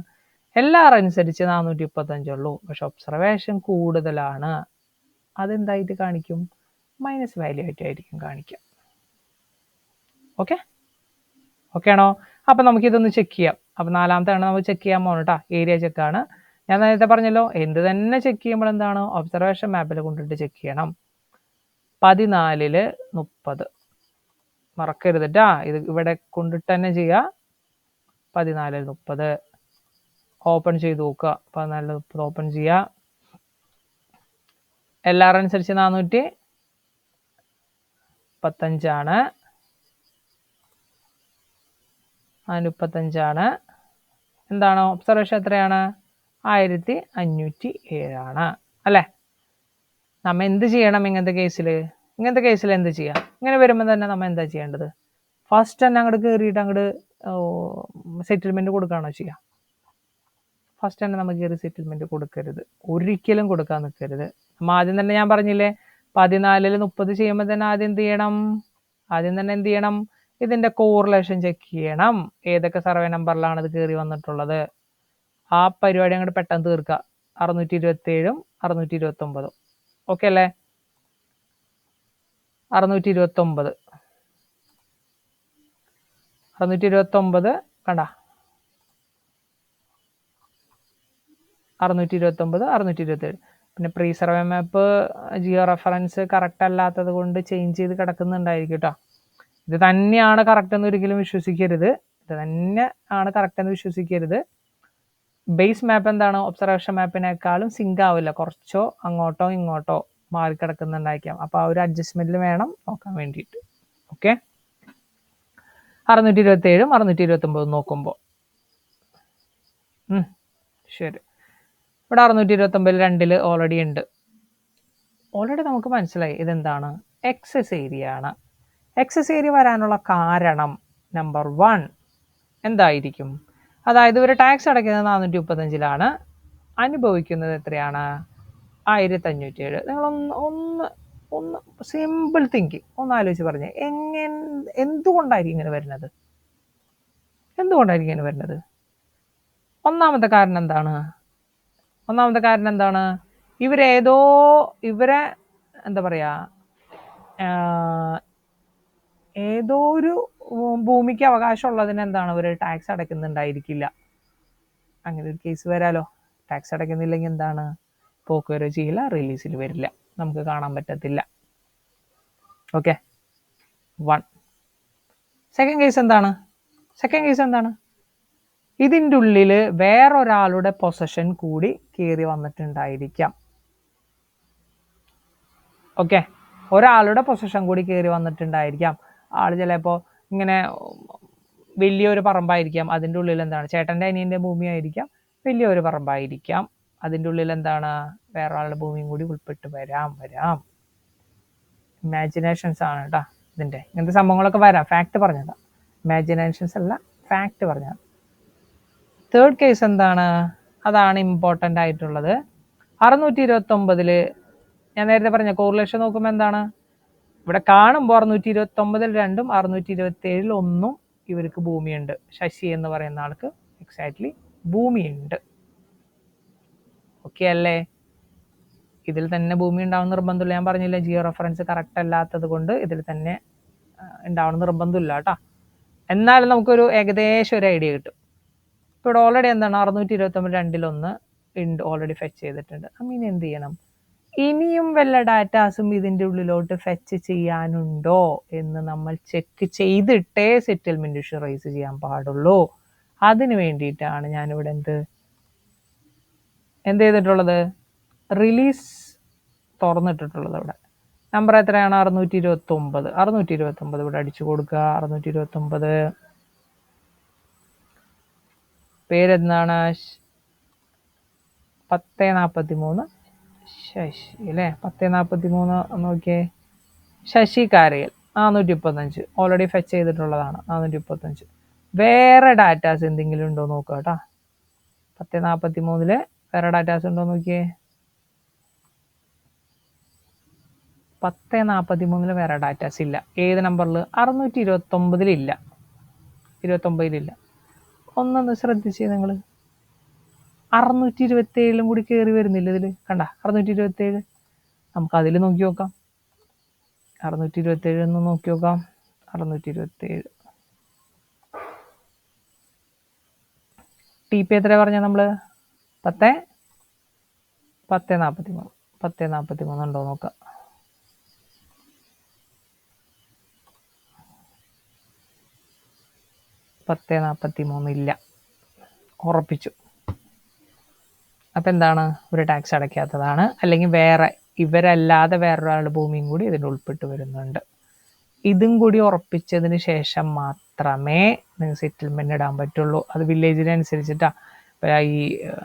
LR അനുസരിച്ച് 435 ഉള്ളൂ, പക്ഷെ ഒബ്സർവേഷൻ കൂടുതലാണ്. അതെന്തായിട്ട് കാണിക്കും? മൈനസ് വാല്യൂ ആയിട്ടായിരിക്കും കാണിക്കുക. ഓക്കെ, ഓക്കെ ആണോ? അപ്പം നമുക്കിതൊന്ന് ചെക്ക് ചെയ്യാം. അപ്പം 4ാമത്തെ ആണ് നമ്മൾ ചെക്ക് ചെയ്യാൻ പോകുന്നത് കേട്ടോ. ഏരിയ ചെക്കാണ്. ഞാൻ നേരത്തെ പറഞ്ഞല്ലോ, എന്ത് തന്നെ ചെക്ക് ചെയ്യുമ്പോൾ എന്താണ്? ഒബ്സർവേഷൻ മാപ്പിൽ കൊണ്ടിട്ട് ചെക്ക് ചെയ്യണം. 14 30 മറക്കരുത് കേട്ടോ. ഇത് ഇവിടെ കൊണ്ടിട്ട് തന്നെ ചെയ്യുക. 14 30 ഓപ്പൺ ചെയ്ത് നോക്കുക. 14 30 ഓപ്പൺ ചെയ്യുക. LR അനുസരിച്ച് 435 ആണ്. 435 എന്താണ്? ഒബ്സർവേഷൻ എത്രയാണ്? 1507 ആണ് അല്ലേ? നമ്മൾ എന്ത് ചെയ്യണം ഇങ്ങനത്തെ കേസിൽ? എന്ത് ചെയ്യാം? ഇങ്ങനെ വരുമ്പോൾ തന്നെ നമ്മൾ എന്താ ചെയ്യേണ്ടത്? ഫസ്റ്റ് തന്നെ അങ്ങോട്ട് കയറിയിട്ട് അങ്ങോട്ട് സെറ്റിൽമെൻറ്റ് കൊടുക്കുകയാണോ ചെയ്യുക? ഫസ്റ്റ് തന്നെ നമുക്ക് കയറി സെറ്റിൽമെൻറ്റ് കൊടുക്കരുത്, ഒരിക്കലും കൊടുക്കാൻ നിൽക്കരുത്. നമ്മൾ ആദ്യം തന്നെ ഞാൻ പറഞ്ഞില്ലേ, 14 30 ചെയ്യുമ്പോൾ തന്നെ ആദ്യം എന്ത് ചെയ്യണം? ഇതിൻ്റെ കോറിലേഷൻ ചെക്ക് ചെയ്യണം. ഏതൊക്കെ സർവേ നമ്പറിലാണ് ഇത് കയറി വന്നിട്ടുള്ളത്? ആ പരിപാടി അങ്ങോട്ട് പെട്ടെന്ന് തീർക്കുക. 627 629. ഓക്കെ അല്ലേ? 629 കണ്ട? 629 627. പിന്നെ പ്രീ സർവേ മാപ്പ് ജിയോ റെഫറൻസ് കറക്റ്റ് അല്ലാത്തത് കൊണ്ട് ചേഞ്ച് ചെയ്ത് കിടക്കുന്നുണ്ടായിരിക്കും കേട്ടോ. ഇത് തന്നെയാണ് കറക്റ്റ് എന്ന് ഒരിക്കലും വിശ്വസിക്കരുത്. ബേസ് മാപ്പ് എന്താണ്? ഒബ്സർവേഷൻ മാപ്പിനേക്കാളും സിങ്ക് ആവില്ല, കുറച്ചോ അങ്ങോട്ടോ ഇങ്ങോട്ടോ മാറിക്കിടക്കുന്നുണ്ടായിരിക്കാം. അപ്പോൾ ആ ഒരു അഡ്ജസ്റ്റ്മെൻറ്റിൽ വേണം നോക്കാൻ വേണ്ടിയിട്ട്. ഓക്കെ, 627 629 നോക്കുമ്പോൾ ശരി. ഇവിടെ 629 2 ഓൾറെഡി ഉണ്ട്. ഓൾറെഡി നമുക്ക് മനസ്സിലായി ഇതെന്താണ്? എക്സസ് ഏരിയ ആണ്. എക്സസ് ഏരിയ വരാനുള്ള കാരണം നമ്പർ 1 എന്തായിരിക്കും? അതായത് ഇവർ ടാക്സ് അടയ്ക്കുന്നത് 435 അനുഭവിക്കുന്നത് എത്രയാണ്? 1507. നിങ്ങളൊന്ന് സിമ്പിൾ തിങ്കിങ് ഒന്ന് ആലോചിച്ച് പറഞ്ഞേ, എന്തുകൊണ്ടായിരിക്കും ഇങ്ങനെ വരുന്നത്? ഒന്നാമത്തെ കാരണം എന്താണ്? ഇവരെ എന്താ പറയുക, ഏതോ ഒരു ഭൂമിക്ക് അവകാശമുള്ളതിന് എന്താണ് ഇവർ ടാക്സ് അടയ്ക്കുന്നുണ്ടായിരിക്കില്ല. അങ്ങനെ ഒരു കേസ് വരാലോ. ടാക്സ് അടയ്ക്കുന്നില്ലെങ്കിൽ എന്താണ്? പോക്കുവരവ് ചെയ്യില്ല, റിലീസിൽ വരില്ല, നമുക്ക് കാണാൻ പറ്റത്തില്ല. ഓക്കെ, 1. സെക്കൻഡ് കേസ് എന്താണ്? ഇതിൻ്റെ ഉള്ളിൽ വേറൊരാളുടെ പൊസഷൻ കൂടി കയറി വന്നിട്ടുണ്ടായിരിക്കാം. ഓക്കെ, ഒരാളുടെ പൊസഷൻ കൂടി കയറി വന്നിട്ടുണ്ടായിരിക്കാം. ആൾ ചിലപ്പോൾ ഇങ്ങനെ വലിയൊരു പറമ്പായിരിക്കാം, അതിൻ്റെ ഉള്ളിൽ എന്താണ്? ചേട്ടൻ്റെ അനിയൻ്റെ ഭൂമിയായിരിക്കാം, വലിയൊരു പറമ്പായിരിക്കാം, അതിൻ്റെ ഉള്ളിൽ എന്താണ്? വേറൊരാളുടെ ഭൂമിയും കൂടി ഉൾപ്പെട്ട് വരാം. ഇമാജിനേഷൻസ് ആണ് കേട്ടോ ഇതിൻ്റെ. ഇങ്ങനത്തെ സംഭവങ്ങളൊക്കെ വരാം, ഫാക്ട് പറഞ്ഞതാ. ഇമാജിനേഷൻസ് അല്ല, ഫാക്റ്റ് പറഞ്ഞാൽ. തേർഡ് കേസ് എന്താണ്? അതാണ് ഇമ്പോർട്ടൻ്റ് ആയിട്ടുള്ളത്. 629 ഞാൻ നേരത്തെ പറഞ്ഞ കോറിലേഷൻ നോക്കുമ്പോൾ എന്താണ്? ഇവിടെ കാണുമ്പോൾ 629 2 627 1 ഇവർക്ക് ഭൂമിയുണ്ട്. ശശി എന്ന് പറയുന്ന ആൾക്ക് എക്സാക്ട്ലി ഭൂമിയുണ്ട്. ഓക്കെ അല്ലേ? ഇതിൽ തന്നെ ഭൂമി ഉണ്ടാവുന്ന നിർബന്ധമില്ല. ഞാൻ പറഞ്ഞില്ല, ജിയോ റെഫറൻസ് കറക്റ്റ് അല്ലാത്തത് കൊണ്ട് ഇതിൽ തന്നെ ഉണ്ടാവണം നിർബന്ധമില്ല കേട്ടോ. എന്നാലും നമുക്കൊരു ഏകദേശം ഒരു ഐഡിയ കിട്ടും. ഇപ്പോൾ ഇവിടെ ഓൾറെഡി എന്താണ് 629 2 ഉണ്ട്, ഓൾറെഡി ഫെച്ച് ചെയ്തിട്ടുണ്ട്. ഇനി എന്ത് ചെയ്യണം? ഇനിയും വല്ല ഡാറ്റാസും ഇതിൻ്റെ ഉള്ളിലോട്ട് ഫെച്ച് ചെയ്യാനുണ്ടോ എന്ന് നമ്മൾ ചെക്ക് ചെയ്തിട്ടേ സെറ്റിൽമെൻറ്റ് ഇഷ്യൂ റൈസ് ചെയ്യാൻ പാടുള്ളൂ. അതിന് വേണ്ടിയിട്ടാണ് ഞാനിവിടെ എന്ത് ചെയ്തിട്ടുള്ളത്? റിലീസ് തുറന്നിട്ടിട്ടുള്ളത്. ഇവിടെ നമ്പർ എത്രയാണ്? 629 ഇവിടെ അടിച്ചു കൊടുക്കുക. 629 പേരെന്താണ്? 1043 ശശി അല്ലേ? 1043 നോക്കിയേ, ശശി കാരയിൽ 435 ഓൾറെഡി ഫെച്ച് ചെയ്തിട്ടുള്ളതാണ്. 435 വേറെ ഡാറ്റാസ് എന്തെങ്കിലും ഉണ്ടോ നോക്കുക കേട്ടോ. 1043 വേറെ ഡാറ്റാസ് ഉണ്ടോ നോക്കിയേ. 1043 വേറെ ഡാറ്റാസ് ഇല്ല. ഏത് നമ്പറിൽ? 629 ഇല്ല, 29 ഒന്നൊന്ന് ശ്രദ്ധിച്ചേ നിങ്ങൾ. 627 കൂടി കയറി വരുന്നില്ല ഇതിൽ, കണ്ട? 627 നമുക്ക് അതിൽ നോക്കി നോക്കാം. 627 ഒന്ന് നോക്കി നോക്കാം. 627 ടി പി എത്ര പറഞ്ഞാൽ നമ്മൾ? 1043 ഉണ്ടോ നോക്കാം. 1043 ഇല്ല, ഉറപ്പിച്ചു. അപ്പം എന്താണ്? ഒരു ടാക്സ് അടയ്ക്കാത്തതാണ്, അല്ലെങ്കിൽ വേറെ ഇവരല്ലാതെ വേറൊരാളുടെ ഭൂമിയും കൂടി ഇതിൽ ഉൾപ്പെട്ട് വരുന്നുണ്ട്. ഇതും കൂടി ഉറപ്പിച്ചതിന് ശേഷം മാത്രമേ നിങ്ങൾക്ക് സെറ്റിൽമെൻറ്റ് ഇടാൻ പറ്റുള്ളൂ. അത് വില്ലേജിനനുസരിച്ചിട്ടാണ്. ഇപ്പോൾ ഈ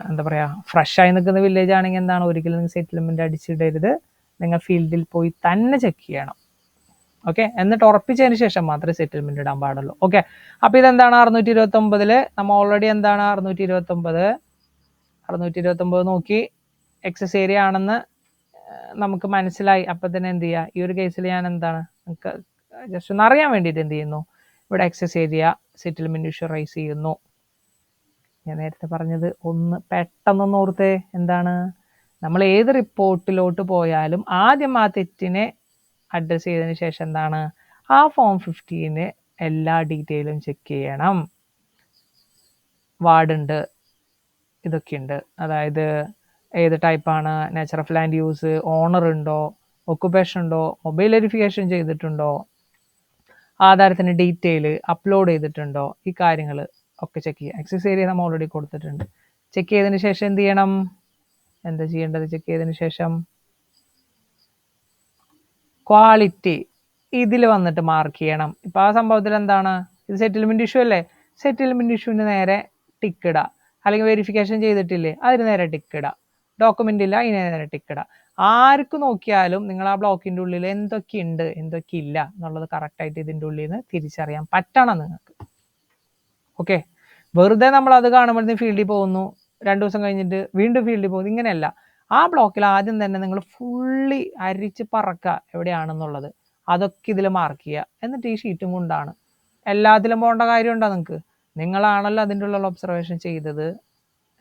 എന്താ പറയുക, ഫ്രഷായി നിൽക്കുന്ന വില്ലേജ് ആണെങ്കിൽ എന്താണ്, ഒരിക്കലും നിങ്ങൾ സെറ്റിൽമെൻറ്റ് അടിച്ചിടരുത്. നിങ്ങൾ ഫീൽഡിൽ പോയി തന്നെ ചെക്ക് ചെയ്യണം. ഓക്കെ, എന്നിട്ട് ഉറപ്പിച്ചതിന് ശേഷം മാത്രമേ സെറ്റിൽമെൻറ്റ് ഇടാൻ പാടുള്ളൂ. ഓക്കെ, അപ്പോൾ ഇതെന്താണ്? 629 നമ്മൾ ഓൾറെഡി എന്താണ് 629 നോക്കി എക്സസ് ഏരിയ ആണെന്ന് നമുക്ക് മനസ്സിലായി. അപ്പം തന്നെ എന്ത് ചെയ്യുക? ഈ ഒരു കേസിൽ ഞാൻ എന്താണ് നമുക്ക് ജസ്റ്റ് ഒന്ന് അറിയാൻ വേണ്ടിയിട്ട് എന്ത് ചെയ്യുന്നു? ഇവിടെ excess area settlement issue raise ചെയ്യുന്നു. ഞാൻ നേരത്തെ പറഞ്ഞത് ഒന്ന് പെട്ടെന്നൊന്ന് ഓർത്തേ. എന്താണ്? നമ്മൾ ഏത് റിപ്പോർട്ടിലോട്ട് പോയാലും ആദ്യം ആ തെറ്റിനെ അഡ്രസ്സ് ചെയ്തതിന് ശേഷം എന്താണ്, ആ ഫോം 15 എല്ലാ ഡീറ്റെയിലും ചെക്ക് ചെയ്യണം. വാർഡുണ്ട്, ഇതൊക്കെയുണ്ട്. അതായത് ഏത് ടൈപ്പാണ്, nature of land use, owner ഉണ്ടോ, ഒക്കുപേഷൻ ഉണ്ടോ, മൊബൈൽ വെരിഫിക്കേഷൻ ചെയ്തിട്ടുണ്ടോ, ആധാരത്തിന് ഡീറ്റെയിൽ അപ്ലോഡ് ചെയ്തിട്ടുണ്ടോ, ഈ കാര്യങ്ങൾ ഒക്കെ ചെക്ക് ചെയ്യുക. എക്സസ് ഏരിയ നമ്മൾ ഓൾറെഡി കൊടുത്തിട്ടുണ്ട്. ചെക്ക് ചെയ്തതിന് ശേഷം എന്ത് ചെയ്യണം? എന്താ ചെയ്യേണ്ടത്? ചെക്ക് ചെയ്തതിന് ശേഷം ക്വാളിറ്റി ഇതിൽ വന്നിട്ട് മാർക്ക് ചെയ്യണം. ഇപ്പോൾ ആ സംഭവത്തിൽ എന്താണ്, ഇത് സെറ്റിൽമെൻറ്റ് ഇഷ്യൂ അല്ലേ? സെറ്റിൽമെൻറ്റ് ഇഷ്യൂവിന് നേരെ ടിക്ക് ഇടുക. അല്ലെങ്കിൽ വെരിഫിക്കേഷൻ ചെയ്തിട്ടില്ലേ, അതിന് നേരെ ടിക്ക് ഇടുക. ഡോക്യുമെൻ്റ് ഇല്ല, അതിന് നേരെ ടിക്ക് ഇടുക. ആർക്ക് നോക്കിയാലും നിങ്ങൾ ആ ബ്ലോക്കിൻ്റെ ഉള്ളിൽ എന്തൊക്കെയുണ്ട് എന്തൊക്കെയില്ല എന്നുള്ളത് കറക്റ്റായിട്ട് ഇതിൻ്റെ ഉള്ളിൽ നിന്ന് തിരിച്ചറിയാൻ പറ്റണം നിങ്ങൾക്ക്. ഓക്കെ, വെറുതെ നമ്മൾ അത് കാണുമ്പോഴത്തേക്കും ഫീൽഡിൽ പോകുന്നു, 2 ദിവസം കഴിഞ്ഞിട്ട് വീണ്ടും ഫീൽഡിൽ പോകുന്നു, ഇങ്ങനെയല്ല. ആ ബ്ലോക്കിൽ ആദ്യം തന്നെ നിങ്ങൾ ഫുള്ളി അരിച്ച് പറക്കുക എവിടെയാണെന്നുള്ളത്, അതൊക്കെ ഇതിൽ മാർക്ക് ചെയ്യുക. എന്നിട്ട് ഈ ഷീറ്റും കൊണ്ടാണ് എല്ലാത്തിലും പോകേണ്ട കാര്യമുണ്ടോ നിങ്ങൾക്ക്? നിങ്ങളാണല്ലോ അതിൻ്റെ ഉള്ള ഒബ്സർവേഷൻ ചെയ്തത്.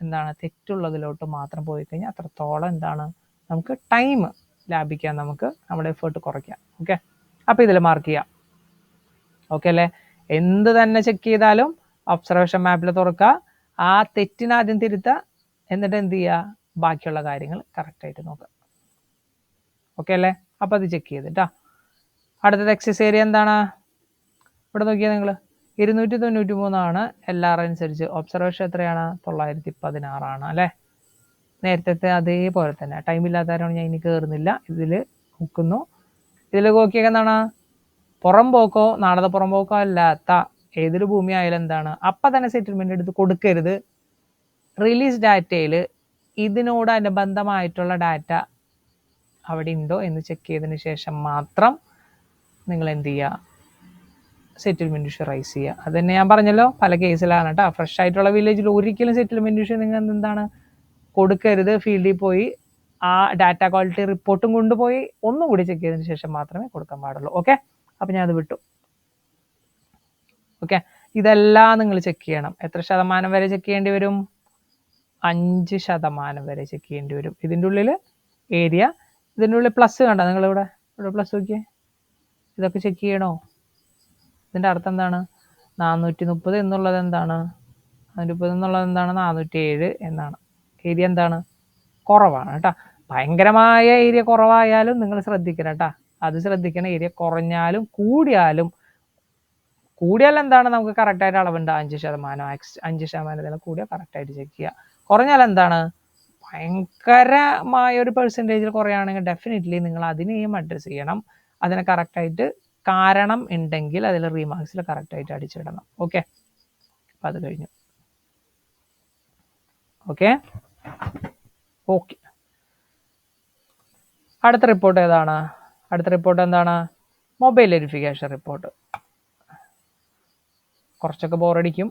എന്താണ്, തെറ്റുള്ളതിലോട്ട് മാത്രം പോയി കഴിഞ്ഞാൽ അത്രത്തോളം എന്താണ് നമുക്ക് ടൈം ലാഭിക്കാം, നമുക്ക് നമ്മുടെ എഫേർട്ട് കുറയ്ക്കാം. ഓക്കെ, അപ്പോൾ ഇതിൽ മാർക്ക് ചെയ്യാം. ഓക്കെ അല്ലേ? എന്ത് തന്നെ ചെക്ക് ചെയ്താലും ഒബ്സർവേഷൻ മാപ്പിൽ തുറക്കുക, ആ തെറ്റിനാദ്യം തിരുത്തുക, എന്നിട്ട് എന്ത് ചെയ്യുക? ബാക്കിയുള്ള കാര്യങ്ങൾ കറക്റ്റായിട്ട് നോക്കുക. ഓക്കെ അല്ലേ? അപ്പോൾ അത് ചെക്ക് ചെയ്തിട്ടാ. അടുത്തത് എക്സസ് ഏരിയ എന്താണ്? ഇവിടെ നോക്കിയാൽ നിങ്ങൾ 293 LR അനുസരിച്ച്. ഒബ്സർവേഷൻ എത്രയാണ്? 916 അല്ലേ? നേരത്തെ അതേപോലെ തന്നെ. ടൈമില്ലാത്തവരാണ്, ഞാൻ ഇനി കയറുന്നില്ല. ഇതിൽ നോക്കുന്നു. ഇതിൽ നോക്കിയൊക്കെ എന്താണ്, പുറംപോക്കോ നാളത്തെ പുറംപോക്കോ അല്ലാത്ത ഏതൊരു ഭൂമി ആയാലും എന്താണ്, അപ്പം തന്നെ സെറ്റിൽമെൻ്റ് എടുത്ത് കൊടുക്കരുത്. റിലീസ് ഡാറ്റയിൽ ഇതിനോടനുബന്ധമായിട്ടുള്ള ഡാറ്റ അവിടെ ഉണ്ടോ എന്ന് ചെക്ക് ചെയ്തതിന് ശേഷം മാത്രം നിങ്ങൾ എന്ത് ചെയ്യുക? സെറ്റിൽമെൻറ്റ് ഇഷ്യൂ റൈസ് ചെയ്യുക. അത് തന്നെ ഞാൻ പറഞ്ഞല്ലോ, പല കേസിലാണ് കേട്ടോ. ഫ്രഷ് ആയിട്ടുള്ള വില്ലേജിൽ ഒരിക്കലും സെറ്റിൽമെൻറ്റ് ഇഷ്യൂ നിങ്ങൾ എന്താണ് കൊടുക്കരുത്. ഫീൽഡിൽ പോയി ആ ഡാറ്റ ക്വാളിറ്റി റിപ്പോർട്ടും കൊണ്ടുപോയി ഒന്നും കൂടി ചെക്ക് ചെയ്തതിന് ശേഷം മാത്രമേ കൊടുക്കാൻ പാടുള്ളൂ. ഓക്കെ, അപ്പം ഞാനത് വിട്ടു. ഓക്കെ, ഇതെല്ലാം നിങ്ങൾ ചെക്ക് ചെയ്യണം. എത്ര ശതമാനം വരെ ചെക്ക് ചെയ്യേണ്ടി വരും? 5% വരെ ചെക്ക് ചെയ്യേണ്ടി വരും. ഇതിൻ്റെ ഉള്ളിൽ ഏരിയ, ഇതിൻ്റെ ഉള്ളിൽ പ്ലസ് കണ്ടോ നിങ്ങളിവിടെ? ഇവിടെ പ്ലസ് നോക്കിയേ. ഇതൊക്കെ ചെക്ക് ചെയ്യണോ? ഇതിൻ്റെ അർത്ഥം എന്താണ്? 430 എന്നുള്ളത് എന്താണ്? 430 എന്നുള്ളത് എന്താണ്? 407 എന്നാണ്. ഏരിയ എന്താണ്? കുറവാണ് കേട്ടോ. ഭയങ്കരമായ ഏരിയ കുറവായാലും നിങ്ങൾ ശ്രദ്ധിക്കണം കേട്ടോ. അത് ശ്രദ്ധിക്കണം. ഏരിയ കുറഞ്ഞാലും കൂടിയാൽ എന്താണ്? നമുക്ക് കറക്റ്റായിട്ട് അളവുണ്ട്. 5%, 5% കൂടിയാൽ കറക്റ്റായിട്ട് ചെക്ക് ചെയ്യുക. കുറഞ്ഞാൽ എന്താണ്? ഭയങ്കരമായ ഒരു പെർസെൻറ്റേജിൽ കുറയാണെങ്കിൽ ഡെഫിനറ്റ്ലി നിങ്ങൾ അതിനെയും അഡ്രസ്സ് ചെയ്യണം. അതിനെ കറക്റ്റായിട്ട് കാരണം ഉണ്ടെങ്കിൽ അതിൽ റീമാർക്സിൽ കറക്റ്റായിട്ട് അടിച്ചിടണം. ഓക്കെ, അപ്പം അത് കഴിഞ്ഞു. ഓക്കെ, അടുത്ത റിപ്പോർട്ട് ഏതാണ്? അടുത്ത റിപ്പോർട്ട് എന്താണ്? Mobile verification report. കുറച്ചൊക്കെ ബോറടിക്കും,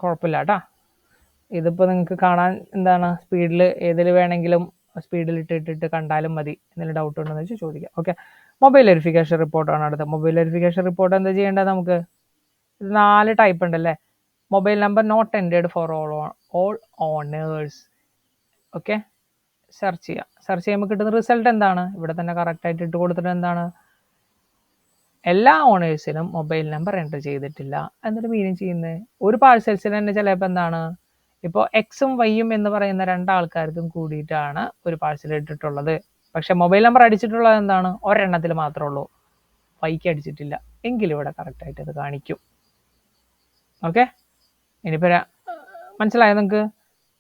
കുഴപ്പമില്ല കേട്ടോ. ഇതിപ്പോൾ നിങ്ങൾക്ക് കാണാൻ എന്താണ് സ്പീഡിൽ ഏതിൽ വേണമെങ്കിലും സ്പീഡിൽ ഇട്ടിട്ട് കണ്ടാലും മതി. എന്തെങ്കിലും ഡൗട്ട് ഉണ്ടെന്ന് വെച്ചാൽ ചോദിക്കാം. ഓക്കെ, മൊബൈൽ വെരിഫിക്കേഷൻ റിപ്പോർട്ടാണ് അടുത്ത. മൊബൈൽ വെരിഫിക്കേഷൻ റിപ്പോർട്ട് എന്താ ചെയ്യേണ്ടത്? നമുക്ക് ഇത് 4 ടൈപ്പ് ഉണ്ടല്ലേ. Mobile number not entered for all owners. Okay, search ചെയ്യുക. സെർച്ച് ചെയ്യുമ്പോൾ കിട്ടുന്ന റിസൾട്ട് എന്താണ്? ഇവിടെ തന്നെ കറക്റ്റായിട്ട് ഇട്ട് കൊടുത്തിട്ട് എന്താണ്? എല്ലാ ഓണേഴ്സിനും മൊബൈൽ നമ്പർ എൻ്റർ ചെയ്തിട്ടില്ല എന്നിട്ട് മീനിങ് ചെയ്യുന്നത്. ഒരു പാഴ്സൽസിന് തന്നെ ചിലപ്പോൾ എന്താണ്, ഇപ്പോൾ എക്സും വൈയും എന്ന് പറയുന്ന 2 ആൾക്കാർക്കും കൂടിയിട്ടാണ് ഒരു പാഴ്സൽ ഇട്ടിട്ടുള്ളത്. പക്ഷെ മൊബൈൽ നമ്പർ അടിച്ചിട്ടുള്ളത് എന്താണ്? ഒരെണ്ണത്തിൽ മാത്രമേ ഉള്ളൂ, വൈക്ക് അടിച്ചിട്ടില്ല. എങ്കിലും ഇവിടെ കറക്റ്റായിട്ട് അത് കാണിക്കും. ഓക്കെ, ഇനിയിപ്പോൾ മനസ്സിലായോ നിങ്ങൾക്ക്?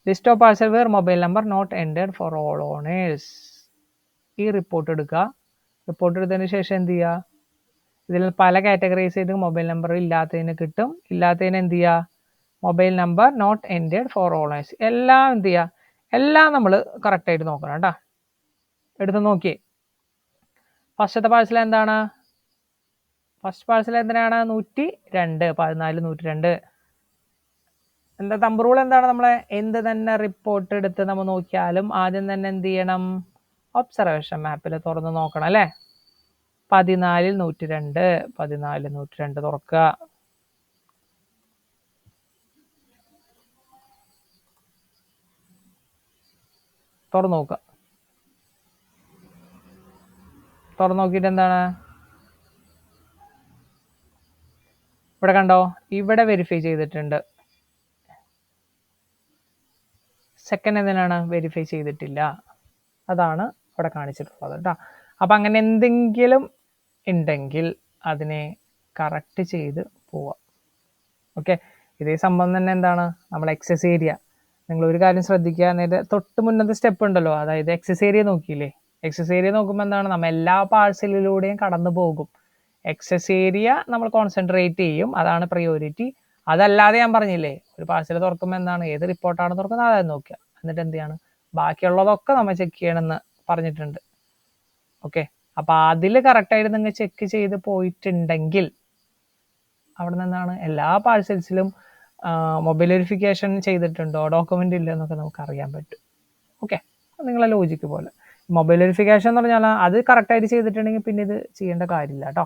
List of parcel where mobile number not entered for all owners. ഈ റിപ്പോർട്ട് എടുക്കുക. റിപ്പോർട്ട് എടുത്തതിന് ശേഷം എന്ത് ചെയ്യുക? ഇതിൽ പല കാറ്റഗറീസ് ചെയ്ത് മൊബൈൽ നമ്പർ ഇല്ലാത്തതിന് കിട്ടും. ഇല്ലാത്തതിന് എന്ത് ചെയ്യുക? Mobile number not entered for owners. എല്ലാം എന്ത് ചെയ്യുക? എല്ലാം നമ്മൾ കറക്റ്റായിട്ട് നോക്കണം കേട്ടോ. എടുത്ത് നോക്കിയേ. ഫസ്റ്റത്തെ പാഴ്സൽ എന്താണ്? ഫസ്റ്റ് പാഴ്സൽ എന്തിനാണ്? 102, 14, 102. എന്താ തമ്പ് റൂൾ എന്താണ്? നമ്മളെ എന്ത് തന്നെ റിപ്പോർട്ട് എടുത്ത് നമ്മൾ നോക്കിയാലും ആദ്യം തന്നെ എന്ത് ചെയ്യണം? ഒബ്സർവേഷൻ മാപ്പിൽ തുറന്ന് നോക്കണം അല്ലേ. 14, 102, 14, 102 തുറക്കുക. തുറന്നു നോക്കുക. തുറന്നു നോക്കിയിട്ട് എന്താണ്? ഇവിടെ കണ്ടോ? ഇവിടെ വെരിഫൈ ചെയ്തിട്ടുണ്ട്. സെക്കൻഡ് എന്തിനാണ്? വെരിഫൈ ചെയ്തിട്ടില്ല. അതാണ് ഇവിടെ കാണിച്ചിട്ടുള്ളത് കേട്ടോ. അപ്പം അങ്ങനെ എന്തെങ്കിലും ഉണ്ടെങ്കിൽ അതിനെ കറക്റ്റ് ചെയ്ത് പോവാം. ഓക്കെ, ഇതേ സംഭവം തന്നെ എന്താണ്? നമ്മൾ എക്സസ് ഏരിയ. നിങ്ങൾ ഒരു കാര്യം ശ്രദ്ധിക്കുക. നേരെ തൊട്ട് മുന്നത്തെ സ്റ്റെപ്പ് ഉണ്ടല്ലോ, അതായത് എക്സസ് ഏരിയ നോക്കിയില്ലേ? എക്സസ് ഏരിയ നോക്കുമ്പോൾ എന്താണ്? നമ്മൾ എല്ലാ പാഴ്സലിലൂടെയും കടന്നു പോകും. എക്സസ് ഏരിയ നമ്മൾ കോൺസെൻട്രേറ്റ് ചെയ്യും, അതാണ് പ്രയോറിറ്റി. അതല്ലാതെ ഞാൻ പറഞ്ഞില്ലേ, ഒരു പാഴ്സൽ തുറക്കുമ്പോൾ എന്താണ്? ഏത് റിപ്പോർട്ടാണ് തുറക്കുന്നത് അതായത് നോക്കുക. എന്നിട്ട് എന്ത് ചെയ്യണം? ബാക്കിയുള്ളതൊക്കെ നമ്മൾ ചെക്ക് ചെയ്യണമെന്ന് പറഞ്ഞിട്ടുണ്ട്. ഓക്കെ, അപ്പോൾ അതിൽ കറക്റ്റായിട്ട് നിങ്ങൾ ചെക്ക് ചെയ്ത് പോയിട്ടുണ്ടെങ്കിൽ അവിടെ നിന്നാണ് എല്ലാ പാഴ്സൽസിലും മൊബൈൽ വെരിഫിക്കേഷൻ ചെയ്തിട്ടുണ്ടോ, ഡോക്യുമെൻ്റ് ഇല്ല എന്നൊക്കെ നമുക്ക് അറിയാൻ പറ്റും. ഓക്കെ, നിങ്ങളെ ലോജിക്ക് പോലെ മൊബൈൽ വെരിഫിക്കേഷൻ എന്ന് പറഞ്ഞാൽ അത് കറക്റ്റായിട്ട് ചെയ്തിട്ടുണ്ടെങ്കിൽ പിന്നെ ഇത് ചെയ്യേണ്ട കാര്യമില്ല കേട്ടോ.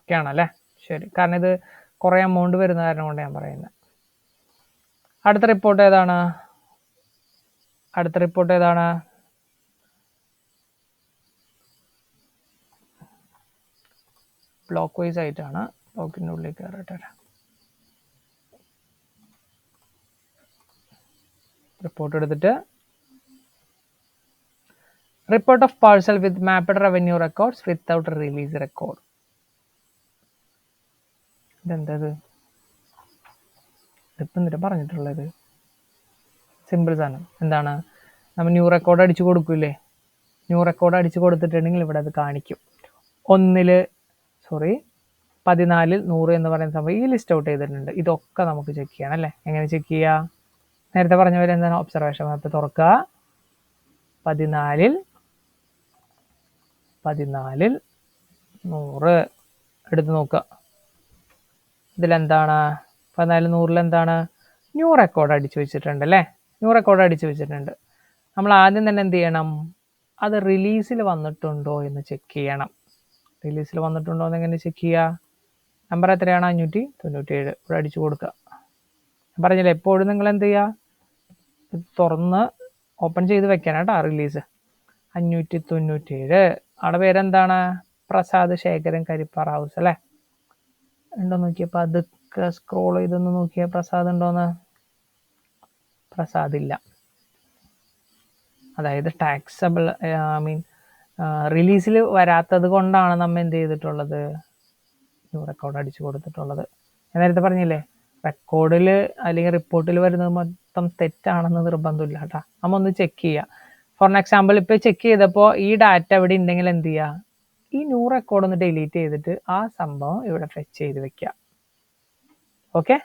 ഓക്കെ ആണല്ലേ? ശരി, കാരണം ഇത് കുറേ എമൗണ്ട് വരുന്ന കാരണം കൊണ്ട് ഞാൻ പറയുന്നത്. അടുത്ത റിപ്പോർട്ട് ഏതാണ്? അടുത്ത റിപ്പോർട്ട് ഏതാണ്? ബ്ലോക്ക് വൈസ് ആയിട്ടാണ്. ബ്ലോക്കിൻ്റെ ഉള്ളിൽ കയറട്ടെ. റിപ്പോർട്ട് എടുത്തിട്ട് report of parcel with mapped revenue records without release record. ഇതെന്തത്? ഇപ്പം എന്നിട്ട് പറഞ്ഞിട്ടുള്ളത് സിമ്പിൾ സാധനം. എന്താണ്? നമ്മൾ ന്യൂ റെക്കോർഡ് അടിച്ചു കൊടുക്കൂലേ? ന്യൂ റെക്കോർഡ് അടിച്ചു കൊടുത്തിട്ടുണ്ടെങ്കിൽ ഇവിടെ അത് കാണിക്കും. 14 100 എന്ന് പറയുന്ന സംഭവം ഈ ലിസ്റ്റ് ഔട്ട് ചെയ്തിട്ടുണ്ട്. ഇതൊക്കെ നമുക്ക് ചെക്ക് ചെയ്യണം അല്ലേ? എങ്ങനെ ചെക്ക് ചെയ്യുക? നേരത്തെ പറഞ്ഞ പോലെ എന്താണ്? ഒബ്സർവേഷൻ മാപ്പ് തുറക്കുക. 14 100 എടുത്ത് നോക്കുക. ഇതിലെന്താണ് 1400 എന്താണ് ന്യൂ റെക്കോർഡ് അടിച്ചു വെച്ചിട്ടുണ്ട് അല്ലേ. ന്യൂ റെക്കോർഡ് അടിച്ചു വെച്ചിട്ടുണ്ട്. നമ്മൾ ആദ്യം തന്നെ എന്ത് ചെയ്യണം, അത് റിലീസിൽ വന്നിട്ടുണ്ടോ എന്ന് ചെക്ക് ചെയ്യണം. റിലീസിൽ വന്നിട്ടുണ്ടോ എന്ന് എങ്ങനെ ചെക്ക് ചെയ്യുക? നമ്പർ എത്രയാണ്? 597. ഇവിടെ അടിച്ചു കൊടുക്കുക. ഞാൻ പറഞ്ഞില്ലേ എപ്പോഴും നിങ്ങൾ എന്ത് ചെയ്യുക, തുറന്ന് ഓപ്പൺ ചെയ്ത് വെക്കാനാട്ടോ റിലീസ്. 597. അവിടെ പേരെന്താണ്? പ്രസാദ് ശേഖരൻ കരിപ്പാറ ഹൗസ് അല്ലേ. ഉണ്ടോ നോക്കിയപ്പോൾ അതൊക്കെ സ്ക്രോൾ ചെയ്തൊന്ന് നോക്കിയാൽ പ്രസാദ് ഉണ്ടോന്ന്. പ്രസാദ് ഇല്ല. അതായത് ടാക്സബിൾ റിലീസിൽ വരാത്തത് കൊണ്ടാണ് നമ്മൾ എന്ത് ചെയ്തിട്ടുള്ളത്, ന്യൂ റെക്കോർഡ് അടിച്ചു കൊടുത്തിട്ടുള്ളത്. ഞാൻ നേരത്തെ പറഞ്ഞില്ലേ റെക്കോർഡിൽ അല്ലെങ്കിൽ റിപ്പോർട്ടിൽ വരുന്നത് മൊത്തം തെറ്റാണെന്ന് നിർബന്ധമില്ല കേട്ടോ. നമ്മൾ ഒന്ന് ചെക്ക് ചെയ്യുക. ഫോർ എക്സാമ്പിൾ ഇപ്പോൾ ചെക്ക് ചെയ്തപ്പോൾ ഈ ഡാറ്റ ഇവിടെ ഉണ്ടെങ്കിൽ എന്ത് ചെയ്യുക, ഈ ന്യൂ റെക്കോർഡ് ഒന്ന് ഡിലീറ്റ് ചെയ്തിട്ട് ആ സംഭവം ഇവിടെ ഫെച്ച് ചെയ്ത് വെക്കുക. ഓക്കെ,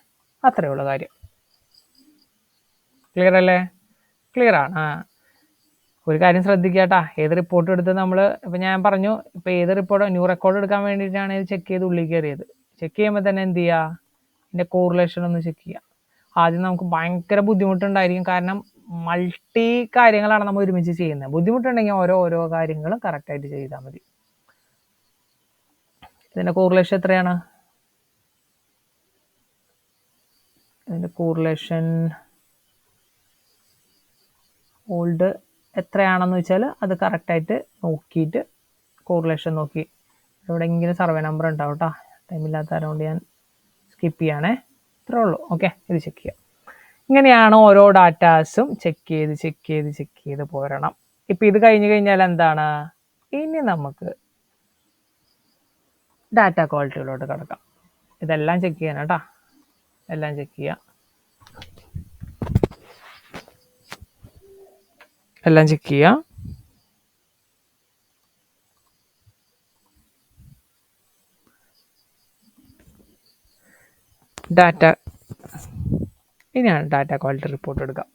അത്രയേ ഉള്ളൂ കാര്യം. ക്ലിയർ അല്ലേ? ക്ലിയർ ആണ്. ഒരു കാര്യം ശ്രദ്ധിക്കാട്ടാ, ഏത് റിപ്പോർട്ട് എടുത്ത് നമ്മൾ ഇപ്പം ഞാൻ പറഞ്ഞു, ഇപ്പം ഏത് റിപ്പോർട്ട് ന്യൂ റെക്കോർഡ് എടുക്കാൻ വേണ്ടിയിട്ടാണ് ഇത് ചെക്ക് ചെയ്ത് ഉള്ളിൽ കയറിയത്. ചെക്ക് ചെയ്യുമ്പോൾ തന്നെ എന്ത് ചെയ്യുക, ഇതിൻ്റെ കോറിലേഷൻ ഒന്ന് ചെക്ക് ചെയ്യുക. ആദ്യം നമുക്ക് ഭയങ്കര ബുദ്ധിമുട്ടുണ്ടായിരിക്കും, കാരണം മൾട്ടി കാര്യങ്ങളാണ് നമ്മൾ ഒരുമിച്ച് ചെയ്യുന്നത്. ബുദ്ധിമുട്ടുണ്ടെങ്കിൽ ഓരോ കാര്യങ്ങളും കറക്റ്റായിട്ട് ചെയ്താൽ മതി. ഇതിൻ്റെ കോറിലേഷൻ എത്രയാണ്? ഇതിൻ്റെ കോറിലേഷൻ ഓൾഡ് എത്രയാണെന്ന് വെച്ചാൽ അത് കറക്റ്റായിട്ട് നോക്കിയിട്ട് കോറിലേഷൻ നോക്കി എവിടെയെങ്കിലും സർവേ നമ്പർ ഉണ്ടാവും കേട്ടോ. ടൈമില്ലാത്ത അതുകൊണ്ട് ഞാൻ സ്കിപ്പ് ചെയ്യണേ. ഇത്രേ ഉള്ളൂ. ഓക്കെ, ഇത് ചെക്ക് ചെയ്യാം. ഇങ്ങനെയാണ് ഓരോ ഡാറ്റാസും ചെക്ക് ചെയ്ത് പോരണം. ഇപ്പം ഇത് കഴിഞ്ഞ് കഴിഞ്ഞാൽ എന്താണ്, ഇനി നമുക്ക് ഡാറ്റ ക്വാളിറ്റിയിലോട്ട് കിടക്കാം. ഇതെല്ലാം ചെക്ക് ചെയ്യണം കേട്ടോ, എല്ലാം ചെക്ക് ചെയ്യാം. എല്ലാം ചെക്ക് ചെയ്യാം. ഇനിയാണ് ഡാറ്റ ക്വാളിറ്റി റിപ്പോർട്ട് എടുക്കുക.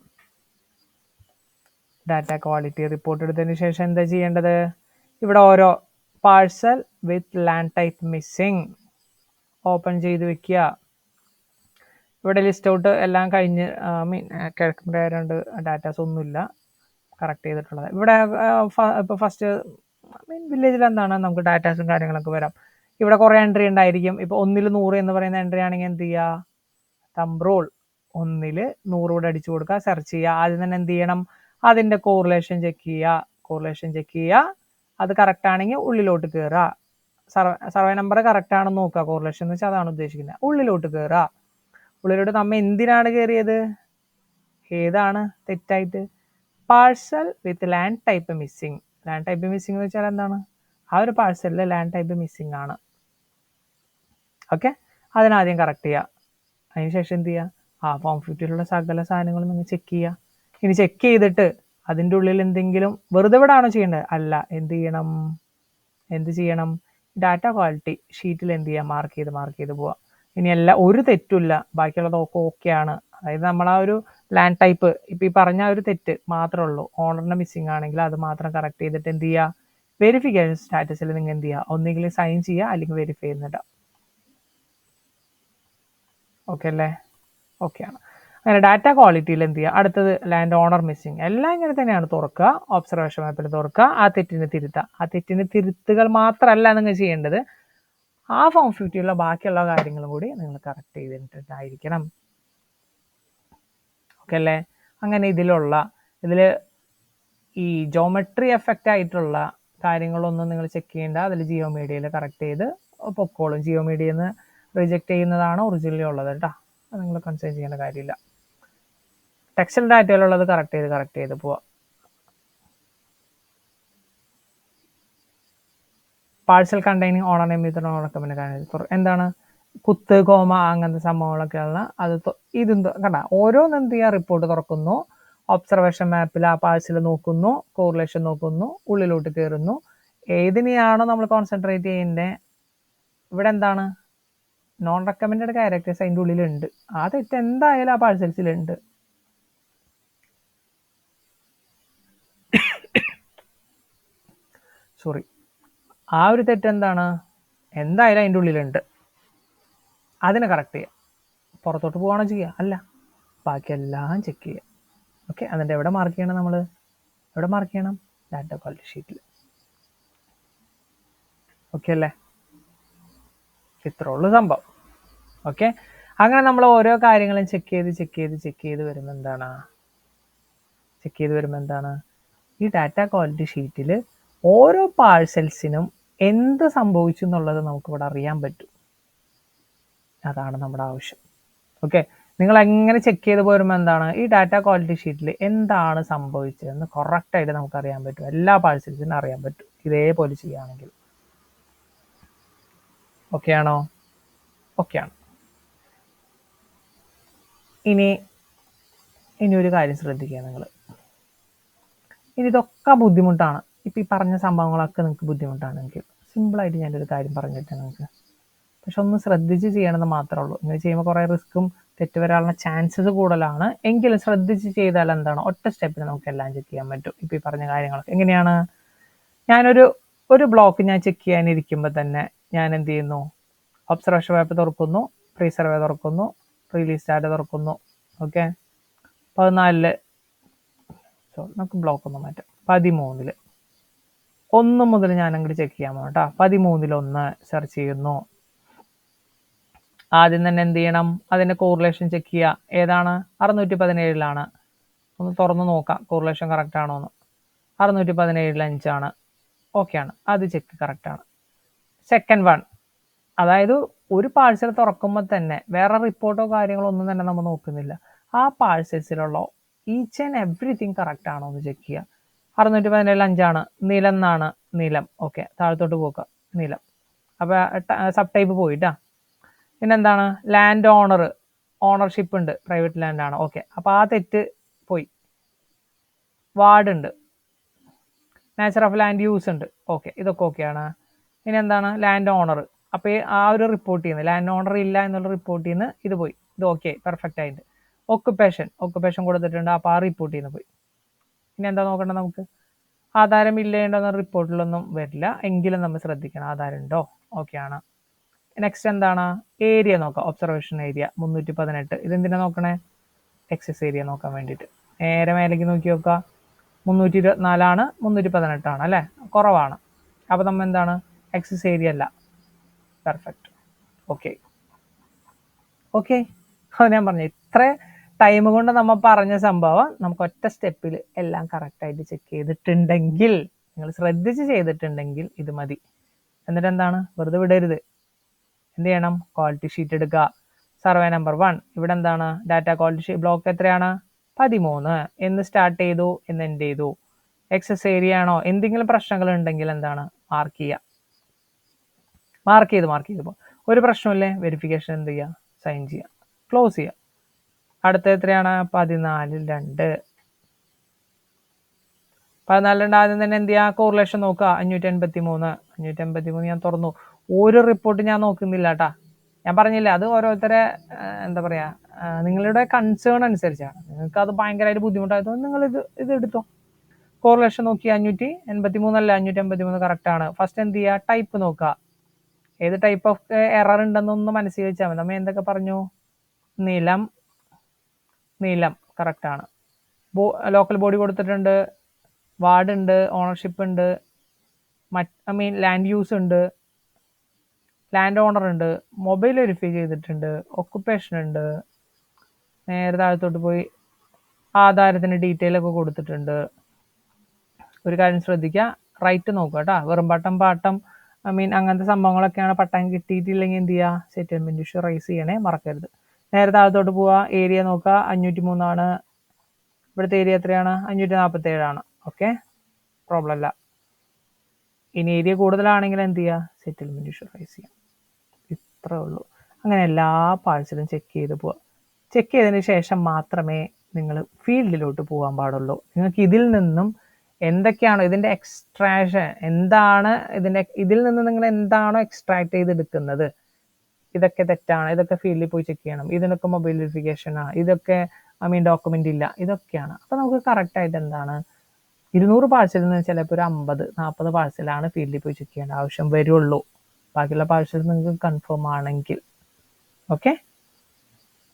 ഡാറ്റ ക്വാളിറ്റി റിപ്പോർട്ട് എടുത്തതിന് ശേഷം എന്താ ചെയ്യേണ്ടത്, ഇവിടെ ഓരോ പാഴ്സൽ വിത്ത് ലാൻഡ് ടൈപ്പ് മിസ്സിങ് ഓപ്പൺ ചെയ്ത് വെക്കുക. ഇവിടെ ലിസ്റ്റ് ഔട്ട് എല്ലാം കഴിഞ്ഞ് കിഴക്കിൻ്റെ രണ്ട് ഡാറ്റാസ് ഒന്നുമില്ല കറക്റ്റ് ചെയ്തിട്ടുള്ളത്. ഇവിടെ ഇപ്പോൾ ഫസ്റ്റ് വില്ലേജിൽ എന്താണ് നമുക്ക് ഡാറ്റാസും കാര്യങ്ങളൊക്കെ വരാം. ഇവിടെ കുറേ എൻട്രി ഉണ്ടായിരിക്കും. ഇപ്പോൾ 1ൽ 100 എന്ന് പറയുന്ന എൻട്രി ആണെങ്കിൽ എന്ത് ചെയ്യുക, തമ്പ് റൂൾ 1ൽ 100 കൂടെ അടിച്ചു കൊടുക്കുക, സെർച്ച് ചെയ്യുക. ആദ്യം തന്നെ എന്ത് ചെയ്യണം, അതിൻ്റെ കോറിലേഷൻ ചെക്ക് ചെയ്യുക. അത് കറക്റ്റ് ആണെങ്കിൽ ഉള്ളിലോട്ട് കയറുക. സർവേ നമ്പർ കറക്റ്റ് ആണെന്ന് നോക്കുക. കോറിലേഷൻ എന്ന് വെച്ചാൽ അതാണ് ഉദ്ദേശിക്കുന്നത്. ഉള്ളിലോട്ട് കയറുക. ഉള്ളിലോട്ട് നമ്മൾ എന്തിനാണ് കയറിയത്, ഏതാണ് തെറ്റായിട്ട്, പാഴ്സൽ വിത്ത് land type missing. Land type missing എന്ന് വെച്ചാൽ എന്താണ്, ആ ഒരു പാഴ്സലിൽ ലാൻഡ് ടൈപ്പ് മിസ്സിങ് ആണ്. ഓക്കെ, അതിനാദ്യം കറക്റ്റ് ചെയ്യുക. അതിനുശേഷം എന്ത് ചെയ്യുക, ഫോം 50 സകല സാധനങ്ങളും നിങ്ങൾ ചെക്ക് ചെയ്യുക. ഇനി ചെക്ക് ചെയ്തിട്ട് അതിൻ്റെ ഉള്ളിൽ എന്തെങ്കിലും വെറുതെ വിടാണോ ചെയ്യേണ്ടത്? അല്ല, എന്ത് ചെയ്യണം, ഡാറ്റ ക്വാളിറ്റി ഷീറ്റിൽ എന്ത് ചെയ്യുക, മാർക്ക് ചെയ്ത് പോവുക. ഇനി എല്ലാം ഒരു തെറ്റുമില്ല, ബാക്കിയുള്ളതൊക്കെ ഓക്കെയാണ്. അതായത് നമ്മൾ ആ ഒരു ലാൻഡ് ടൈപ്പ് ഇപ്പം ഈ പറഞ്ഞ ഒരു തെറ്റ് മാത്രമേ ഉള്ളൂ, ഓണറിൻ്റെ മിസ്സിങ് ആണെങ്കിൽ അത് മാത്രം കറക്റ്റ് ചെയ്തിട്ട് എന്ത് ചെയ്യുക, വെരിഫിക്കേഷൻ സ്റ്റാറ്റസിൽ നിങ്ങൾ എന്ത് ചെയ്യുക, ഒന്നുകിൽ സൈൻ ചെയ്യുക അല്ലെങ്കിൽ വെരിഫൈ ചെയ്യുന്നിടാം. ഓക്കെ അല്ലേ? ഓക്കെയാണ്. അങ്ങനെ ഡാറ്റ ക്വാളിറ്റിയിൽ എന്ത് ചെയ്യുക, അടുത്തത് ലാൻഡ് ഓണർ മിസ്സിങ്. എല്ലാം ഇങ്ങനെ തന്നെയാണ് തുറക്കുക, ഒബ്സർവേഷൻ മാപ്പിൽ തുറക്കുക, ആ തെറ്റിന് തിരുത്തുക. ആ തെറ്റിന് തിരുത്തുകൾ മാത്രമല്ല നിങ്ങൾ ചെയ്യേണ്ടത്, ആ ഫോം 50 ബാക്കിയുള്ള കാര്യങ്ങളും കൂടി നിങ്ങൾ കറക്റ്റ് ചെയ്തിട്ടുണ്ടായിരിക്കണം. ഓക്കെ അല്ലേ? അങ്ങനെ ഇതിൽ ഈ ജോമെട്രി എഫക്റ്റ് ആയിട്ടുള്ള കാര്യങ്ങളൊന്നും നിങ്ങൾ ചെക്ക് ചെയ്യേണ്ട. അതിൽ ജിയോമീഡിയയിൽ കറക്റ്റ് ചെയ്ത് പൊക്കോളും. ജിയോമീഡിയയിൽ നിന്ന് റിജക്റ്റ് ചെയ്യുന്നതാണ് ഒറിജിനലി ഉള്ളത് കേട്ടോ, അത് നിങ്ങൾ കൺസേൺ ചെയ്യേണ്ട കാര്യമില്ല. ടെക്സ്റ്റൽ ഡാറ്റയിലുള്ളത് കറക്റ്റ് ചെയ്ത് പോവാം. Parcel containing owner name with non recommend എന്താണ്, കുത്ത് കോമ അങ്ങനത്തെ സംഭവങ്ങളൊക്കെയാണ്. അത് ഇതെന്ത് കണ്ട, ഓരോന്ന് എന്ത് ചെയ്യുക, റിപ്പോർട്ട് തുറക്കുന്നു, ഒബ്സർവേഷൻ മാപ്പിൽ ആ പാഴ്സൽ നോക്കുന്നു, കോറിലേഷൻ നോക്കുന്നു, ഉള്ളിലോട്ട് കയറുന്നു. ഏതിനെയാണോ നമ്മൾ കോൺസെൻട്രേറ്റ് ചെയ്യേണ്ടത്, ഇവിടെ എന്താണ് നോൺ റെക്കമെൻഡ് ക്യാരക്ടേഴ്സ് അതിൻ്റെ ഉള്ളിലുണ്ട്. ആ തെറ്റ് എന്തായാലും ആ പാഴ്സൽസിലുണ്ട്. സോറി, ആ ഒരു തെറ്റ് എന്താണ്, എന്തായാലും അതിൻ്റെ ഉള്ളിലുണ്ട്, അതിനെ കറക്റ്റ് ചെയ്യുക. പുറത്തോട്ട് പോവുകയാണോ ചെയ്യുക? അല്ല, ബാക്കിയെല്ലാം ചെക്ക് ചെയ്യുക. ഓക്കെ, അതിൻ്റെ എവിടെ മാർക്ക് ചെയ്യണം? നമ്മൾ എവിടെ മാർക്ക് ചെയ്യണം? ഡാറ്റ ക്വാളിറ്റി ഷീറ്റിൽ. ഓക്കെ അല്ലേ? ഇത്രേ ഉള്ളൂ സംഭവം. ഓക്കെ, അങ്ങനെ നമ്മൾ ഓരോ കാര്യങ്ങളും ചെക്ക് ചെയ്ത് വരുമ്പോൾ എന്താണ് ഈ ഡാറ്റ ക്വാളിറ്റി ഷീറ്റിൽ ഓരോ പാഴ്സൽസിനും എന്ത് സംഭവിച്ചു എന്നുള്ളത് നമുക്കിവിടെ അറിയാൻ പറ്റും. അതാണ് നമ്മുടെ ആവശ്യം. ഓക്കെ, നിങ്ങൾ എങ്ങനെ ചെക്ക് ചെയ്ത് പോരുമ്പോൾ ഈ ഡാറ്റ ക്വാളിറ്റി ഷീറ്റിൽ എന്താണ് സംഭവിച്ചതെന്ന് കറക്റ്റായിട്ട് നമുക്ക് അറിയാൻ പറ്റും. എല്ലാ പാഴ്സൽസിനും അറിയാൻ പറ്റും ഇതേപോലെ ചെയ്യുകയാണെങ്കിൽ. ഓക്കെ ആണോ? ഓക്കെയാണ്. ഇനി ഒരു കാര്യം ശ്രദ്ധിക്കുക നിങ്ങൾ. ഇനി ഇതൊക്കെ ബുദ്ധിമുട്ടാണ്, ഇപ്പം ഈ പറഞ്ഞ സംഭവങ്ങളൊക്കെ നിങ്ങൾക്ക് ബുദ്ധിമുട്ടാണെങ്കിൽ സിമ്പിളായിട്ട് ഞാനൊരു കാര്യം പറഞ്ഞിട്ട് നിങ്ങൾക്ക്, പക്ഷെ ഒന്ന് ശ്രദ്ധിച്ച് ചെയ്യണമെന്ന് മാത്രമേ ഉള്ളൂ. ഇങ്ങനെ ചെയ്യുമ്പോൾ കുറേ റിസ്ക്കും തെറ്റ് വരാനുള്ള ചാൻസസ് കൂടുതലാണ്. എങ്കിലും ശ്രദ്ധിച്ച് ചെയ്താൽ ഒറ്റ സ്റ്റെപ്പിൽ നമുക്ക് എല്ലാം ചെക്ക് ചെയ്യാൻ പറ്റും. ഇപ്പം ഈ പറഞ്ഞ കാര്യങ്ങളൊക്കെ എങ്ങനെയാണ്? ഞാനൊരു ബ്ലോക്ക് ഞാൻ ചെക്ക് ചെയ്യാനിരിക്കുമ്പോൾ തന്നെ ഞാൻ എന്ത് ചെയ്യുന്നു? ഒബ്സർവേഷൻ മാപ്പ് തുറക്കുന്നു, പ്രീ സർവേ തുറക്കുന്നു, റിലീസ് ഡാറ്റ തുറക്കുന്നു. ഓക്കെ, 14 നമുക്ക് ബ്ലോക്ക് ഒന്ന് മാറ്റാം. 13 1 മുതൽ ഞാൻ അങ്ങോട്ട് ചെക്ക് ചെയ്യാൻ പോകാം കേട്ടോ. 13 1 സെർച്ച് ചെയ്യുന്നു. ആദ്യം തന്നെ എന്ത് ചെയ്യണം? അതിൻ്റെ കോറിലേഷൻ ചെക്ക് ചെയ്യുക. ഏതാണ്? 617 ഒന്ന് തുറന്ന് നോക്കാം കോറിലേഷൻ കറക്റ്റ് ആണോ എന്ന്. 617 5 ഓക്കെ ആണ്, അത് ചെക്ക് കറക്റ്റാണ്. സെക്കൻഡ് വൺ, അതായത് ഒരു പാഴ്സൽ തുറക്കുമ്പോൾ തന്നെ വേറെ റിപ്പോർട്ടോ കാര്യങ്ങളോ ഒന്നും തന്നെ നമ്മൾ നോക്കുന്നില്ല. ആ പാഴ്സൽസിലുള്ള ഈച്ച് ആൻഡ് എവ്രിതിങ് കറക്റ്റ് ആണോ എന്ന് ചെക്ക് ചെയ്യുക. 617 5 നീലം എന്നാണ്. നീലം. ഓക്കെ, താഴത്തോട്ട് പോക്കുക. നീലം. അപ്പോൾ സബ് ടൈപ്പ് പോയിട്ടാ. പിന്നെന്താണ്? ലാൻഡ് ഓണർഷിപ്പ് ഉണ്ട്, പ്രൈവറ്റ് ലാൻഡ് ആണ്. ഓക്കെ, അപ്പോൾ ആ തെറ്റ് പോയി. വാർഡ് ഉണ്ട്, നേച്ചർ ഓഫ് ലാൻഡ് യൂസ് ഉണ്ട്. ഓക്കെ, ഇതൊക്കെ ഓക്കെയാണ്. ഇനി എന്താണ്? Land owner. അപ്പോൾ ആ ഒരു റിപ്പോർട്ട് ചെയ്യുന്നത് ലാൻഡ് ഓണർ ഇല്ല എന്നുള്ള റിപ്പോർട്ട് ചെയ്യുന്ന ഇത് പോയി. ഇത് ഓക്കെ, പെർഫെക്റ്റ് ആയിട്ട്. ഒക്കുപേഷൻ കൊടുത്തിട്ടുണ്ട്, അപ്പോൾ ആ റിപ്പോർട്ട് ചെയ്യുന്ന പോയി. ഇനി എന്താ നോക്കേണ്ടത് നമുക്ക്? ആധാരം ഇല്ലേണ്ടെന്ന റിപ്പോർട്ടിലൊന്നും വരില്ല, എങ്കിലും നമ്മൾ ശ്രദ്ധിക്കണം ആധാരം ഉണ്ടോ. ഓക്കെയാണ്. നെക്സ്റ്റ് എന്താണ്? ഏരിയ നോക്കാം. Observation area 318. ഇതെന്തിനാ നോക്കണേ? എക്സസ് ഏരിയ നോക്കാൻ വേണ്ടിയിട്ട്. നേരെ മേലേക്ക് നോക്കി നോക്കുക. 324 318 അല്ലേ? കുറവാണ്. അപ്പോൾ നമ്മൾ എന്താണ്? എക്സസ് ഏരിയ അല്ല. പെർഫെക്റ്റ്. ഓക്കെ, അത് ഞാൻ പറഞ്ഞു. ഇത്ര ടൈം കൊണ്ട് നമ്മൾ പറഞ്ഞ സംഭവം നമുക്ക് ഒറ്റ സ്റ്റെപ്പിൽ എല്ലാം കറക്റ്റായിട്ട് ചെക്ക് ചെയ്തിട്ടുണ്ടെങ്കിൽ, നിങ്ങൾ ശ്രദ്ധിച്ച് ചെയ്തിട്ടുണ്ടെങ്കിൽ ഇത് മതി. എന്നിട്ട് എന്താണ്? വെറുതെ വിടരുത്. എന്ത് ചെയ്യണം? ക്വാളിറ്റി ഷീറ്റ് എടുക്കുക. Survey number 1. ഇവിടെ എന്താണ്? ഡാറ്റ ക്വാളിറ്റി ഷീറ്റ് ബ്ലോക്ക് എത്രയാണ്? 13. എന്ന് സ്റ്റാർട്ട് ചെയ്തു, എന്ന് എൻഡ് ചെയ്തു. എക്സസ് ഏരിയ ആണോ? എന്തെങ്കിലും പ്രശ്നങ്ങൾ ഉണ്ടെങ്കിൽ എന്താണ്? മാർക്ക് ചെയ്യുക. മാർക്ക് ചെയ്ത് ഒരു പ്രശ്നമില്ലേ? വെരിഫിക്കേഷൻ എന്ത് ചെയ്യുക? സൈൻ ചെയ്യുക, ക്ലോസ് ചെയ്യുക. അടുത്ത എത്രയാണ്? 14 2. 14 2 ആദ്യം തന്നെ എന്ത് ചെയ്യുക? കോറിലേഷൻ നോക്കുക. 583 ഞാൻ തുറന്നു. ഒരു റിപ്പോർട്ട് ഞാൻ നോക്കുന്നില്ല കേട്ടാ. ഞാൻ പറഞ്ഞില്ല, അത് ഓരോരുത്തരെ എന്താ പറയുക, നിങ്ങളുടെ കൺസേൺ അനുസരിച്ചാണ്. നിങ്ങൾക്ക് അത് ഭയങ്കരമായിട്ട് ബുദ്ധിമുട്ടായതുകൊണ്ട് നിങ്ങൾ ഇത് എടുത്തോ. കോറിലേഷൻ നോക്കി. 583 അല്ല, 583 കറക്റ്റാണ്. ഫസ്റ്റ് എന്ത് ചെയ്യുക? ടൈപ്പ് നോക്കുക. ഏത് ടൈപ്പ് ഓഫ് എറർ ഉണ്ടെന്നൊന്ന് മനസ്സിൽ വെച്ചാൽ മതി. നമ്മൾ എന്തൊക്കെ പറഞ്ഞു? നീലം കറക്റ്റാണ്. ലോക്കൽ ബോഡി കൊടുത്തിട്ടുണ്ട്, വാർഡ് ഉണ്ട്, ഓണർഷിപ്പ് ഉണ്ട്, ലാൻഡ് യൂസ് ഉണ്ട്, ലാൻഡ് ഓണർ ഉണ്ട്, മൊബൈൽ വെരിഫൈ ചെയ്തിട്ടുണ്ട്, ഒക്കുപ്പേഷൻ ഉണ്ട്. നേരെ താഴത്തോട്ട് പോയി ആധാരത്തിന് ഡീറ്റെയിൽ ഒക്കെ കൊടുത്തിട്ടുണ്ട്. ഒരു കാര്യം ശ്രദ്ധിക്കുക, റൈറ്റ് നോക്കുക കേട്ടോ. വെറും പാട്ടം അങ്ങനത്തെ സംഭവങ്ങളൊക്കെയാണ്. പട്ടം കിട്ടിയിട്ടില്ലെങ്കിൽ എന്ത് ചെയ്യുക? സെറ്റിൽമെന്റ് ഇഷ്യൂ റൈസ് ചെയ്യണേ, മറക്കരുത്. നേരെ താഴത്തോട്ട് പോവുക. ഏരിയ നോക്കുക. 503 ഇവിടുത്തെ ഏരിയ എത്രയാണ്? 547 ഓക്കെ, പ്രോബ്ലം അല്ല. ഇനി ഏരിയ കൂടുതലാണെങ്കിൽ എന്ത് ചെയ്യുക? സെറ്റിൽമെന്റ് ഇഷ്യൂ റൈസ് ചെയ്യാം. ഇത്രേ ഉള്ളൂ. അങ്ങനെ എല്ലാ പാഴ്സലും ചെക്ക് ചെയ്ത് പോവുക. ചെക്ക് ചെയ്തതിന് ശേഷം മാത്രമേ നിങ്ങൾ ഫീൽഡിലോട്ട് പോകാൻ പാടുള്ളൂ. നിങ്ങൾക്ക് ഇതിൽ നിന്നും എന്തൊക്കെയാണോ ഇതിൻ്റെ എക്സ്ട്രാക്ഷൻ, എന്താണ് ഇതിൽ നിന്ന് നിങ്ങൾ എന്താണോ എക്സ്ട്രാക്ട് ചെയ്തെടുക്കുന്നത്, ഇതൊക്കെ തെറ്റാണ്, ഇതൊക്കെ ഫീൽഡിൽ പോയി ചെക്ക് ചെയ്യണം, ഇതിനൊക്കെ മൊബൈൽ വെരിഫിക്കേഷനാണ്, ഇതൊക്കെ ഡോക്യുമെൻ്റ് ഇല്ല, ഇതൊക്കെയാണ്. അപ്പോൾ നമുക്ക് കറക്റ്റായിട്ട് എന്താണ് 200 പാഴ്സലിൽ നിന്ന് ചിലപ്പോൾ ഒരു 50-40 പാഴ്സലാണ് ഫീൽഡിൽ പോയി ചെക്ക് ചെയ്യേണ്ട ആവശ്യം വരുള്ളൂ. ബാക്കിയുള്ള പാർഷ്യൽ നിങ്ങൾക്ക് കൺഫേം ആണെങ്കിൽ. ഓക്കെ,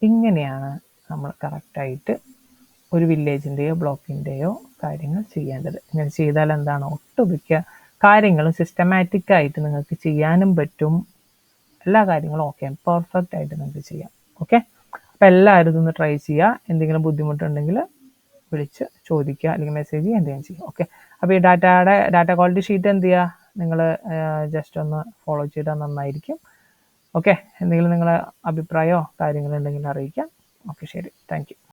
ഇങ്ങനെയാണ് നമ്മൾ കറക്റ്റായിട്ട് ഒരു വില്ലേജിൻ്റെയോ ബ്ലോക്കിൻ്റെയോ കാര്യങ്ങൾ ചെയ്യേണ്ടത്. ഇങ്ങനെ ചെയ്താൽ എന്താണ്, ഒട്ടുമിക്ക കാര്യങ്ങളും സിസ്റ്റമാറ്റിക് ആയിട്ട് നിങ്ങൾക്ക് ചെയ്യാനും പറ്റും. എല്ലാ കാര്യങ്ങളും ഓക്കെ, പെർഫെക്റ്റ് ആയിട്ട് നിങ്ങൾക്ക് ചെയ്യാം. ഓക്കെ, അപ്പോൾ എല്ലാവരും ഇതൊന്ന് ട്രൈ ചെയ്യുക. എന്തെങ്കിലും ബുദ്ധിമുട്ടുണ്ടെങ്കിൽ വിളിച്ച് ചോദിക്കുക, അല്ലെങ്കിൽ മെസ്സേജ് ചെയ്യുക, എന്തെങ്കിലും ചെയ്യുക. ഓക്കെ, അപ്പോൾ ഈ ഡാറ്റ ക്വാളിറ്റി ഷീറ്റ് എന്ത് ചെയ്യുക, നിങ്ങൾ ജസ്റ്റ് ഒന്ന് ഫോളോ ചെയ്താൽ നന്നായിരിക്കും. ഓക്കെ, എന്തെങ്കിലും നിങ്ങളെ അഭിപ്രായമോ കാര്യങ്ങളുണ്ടെങ്കിൽ അറിയിക്കാം. ഓക്കെ, ശരി, താങ്ക് യു.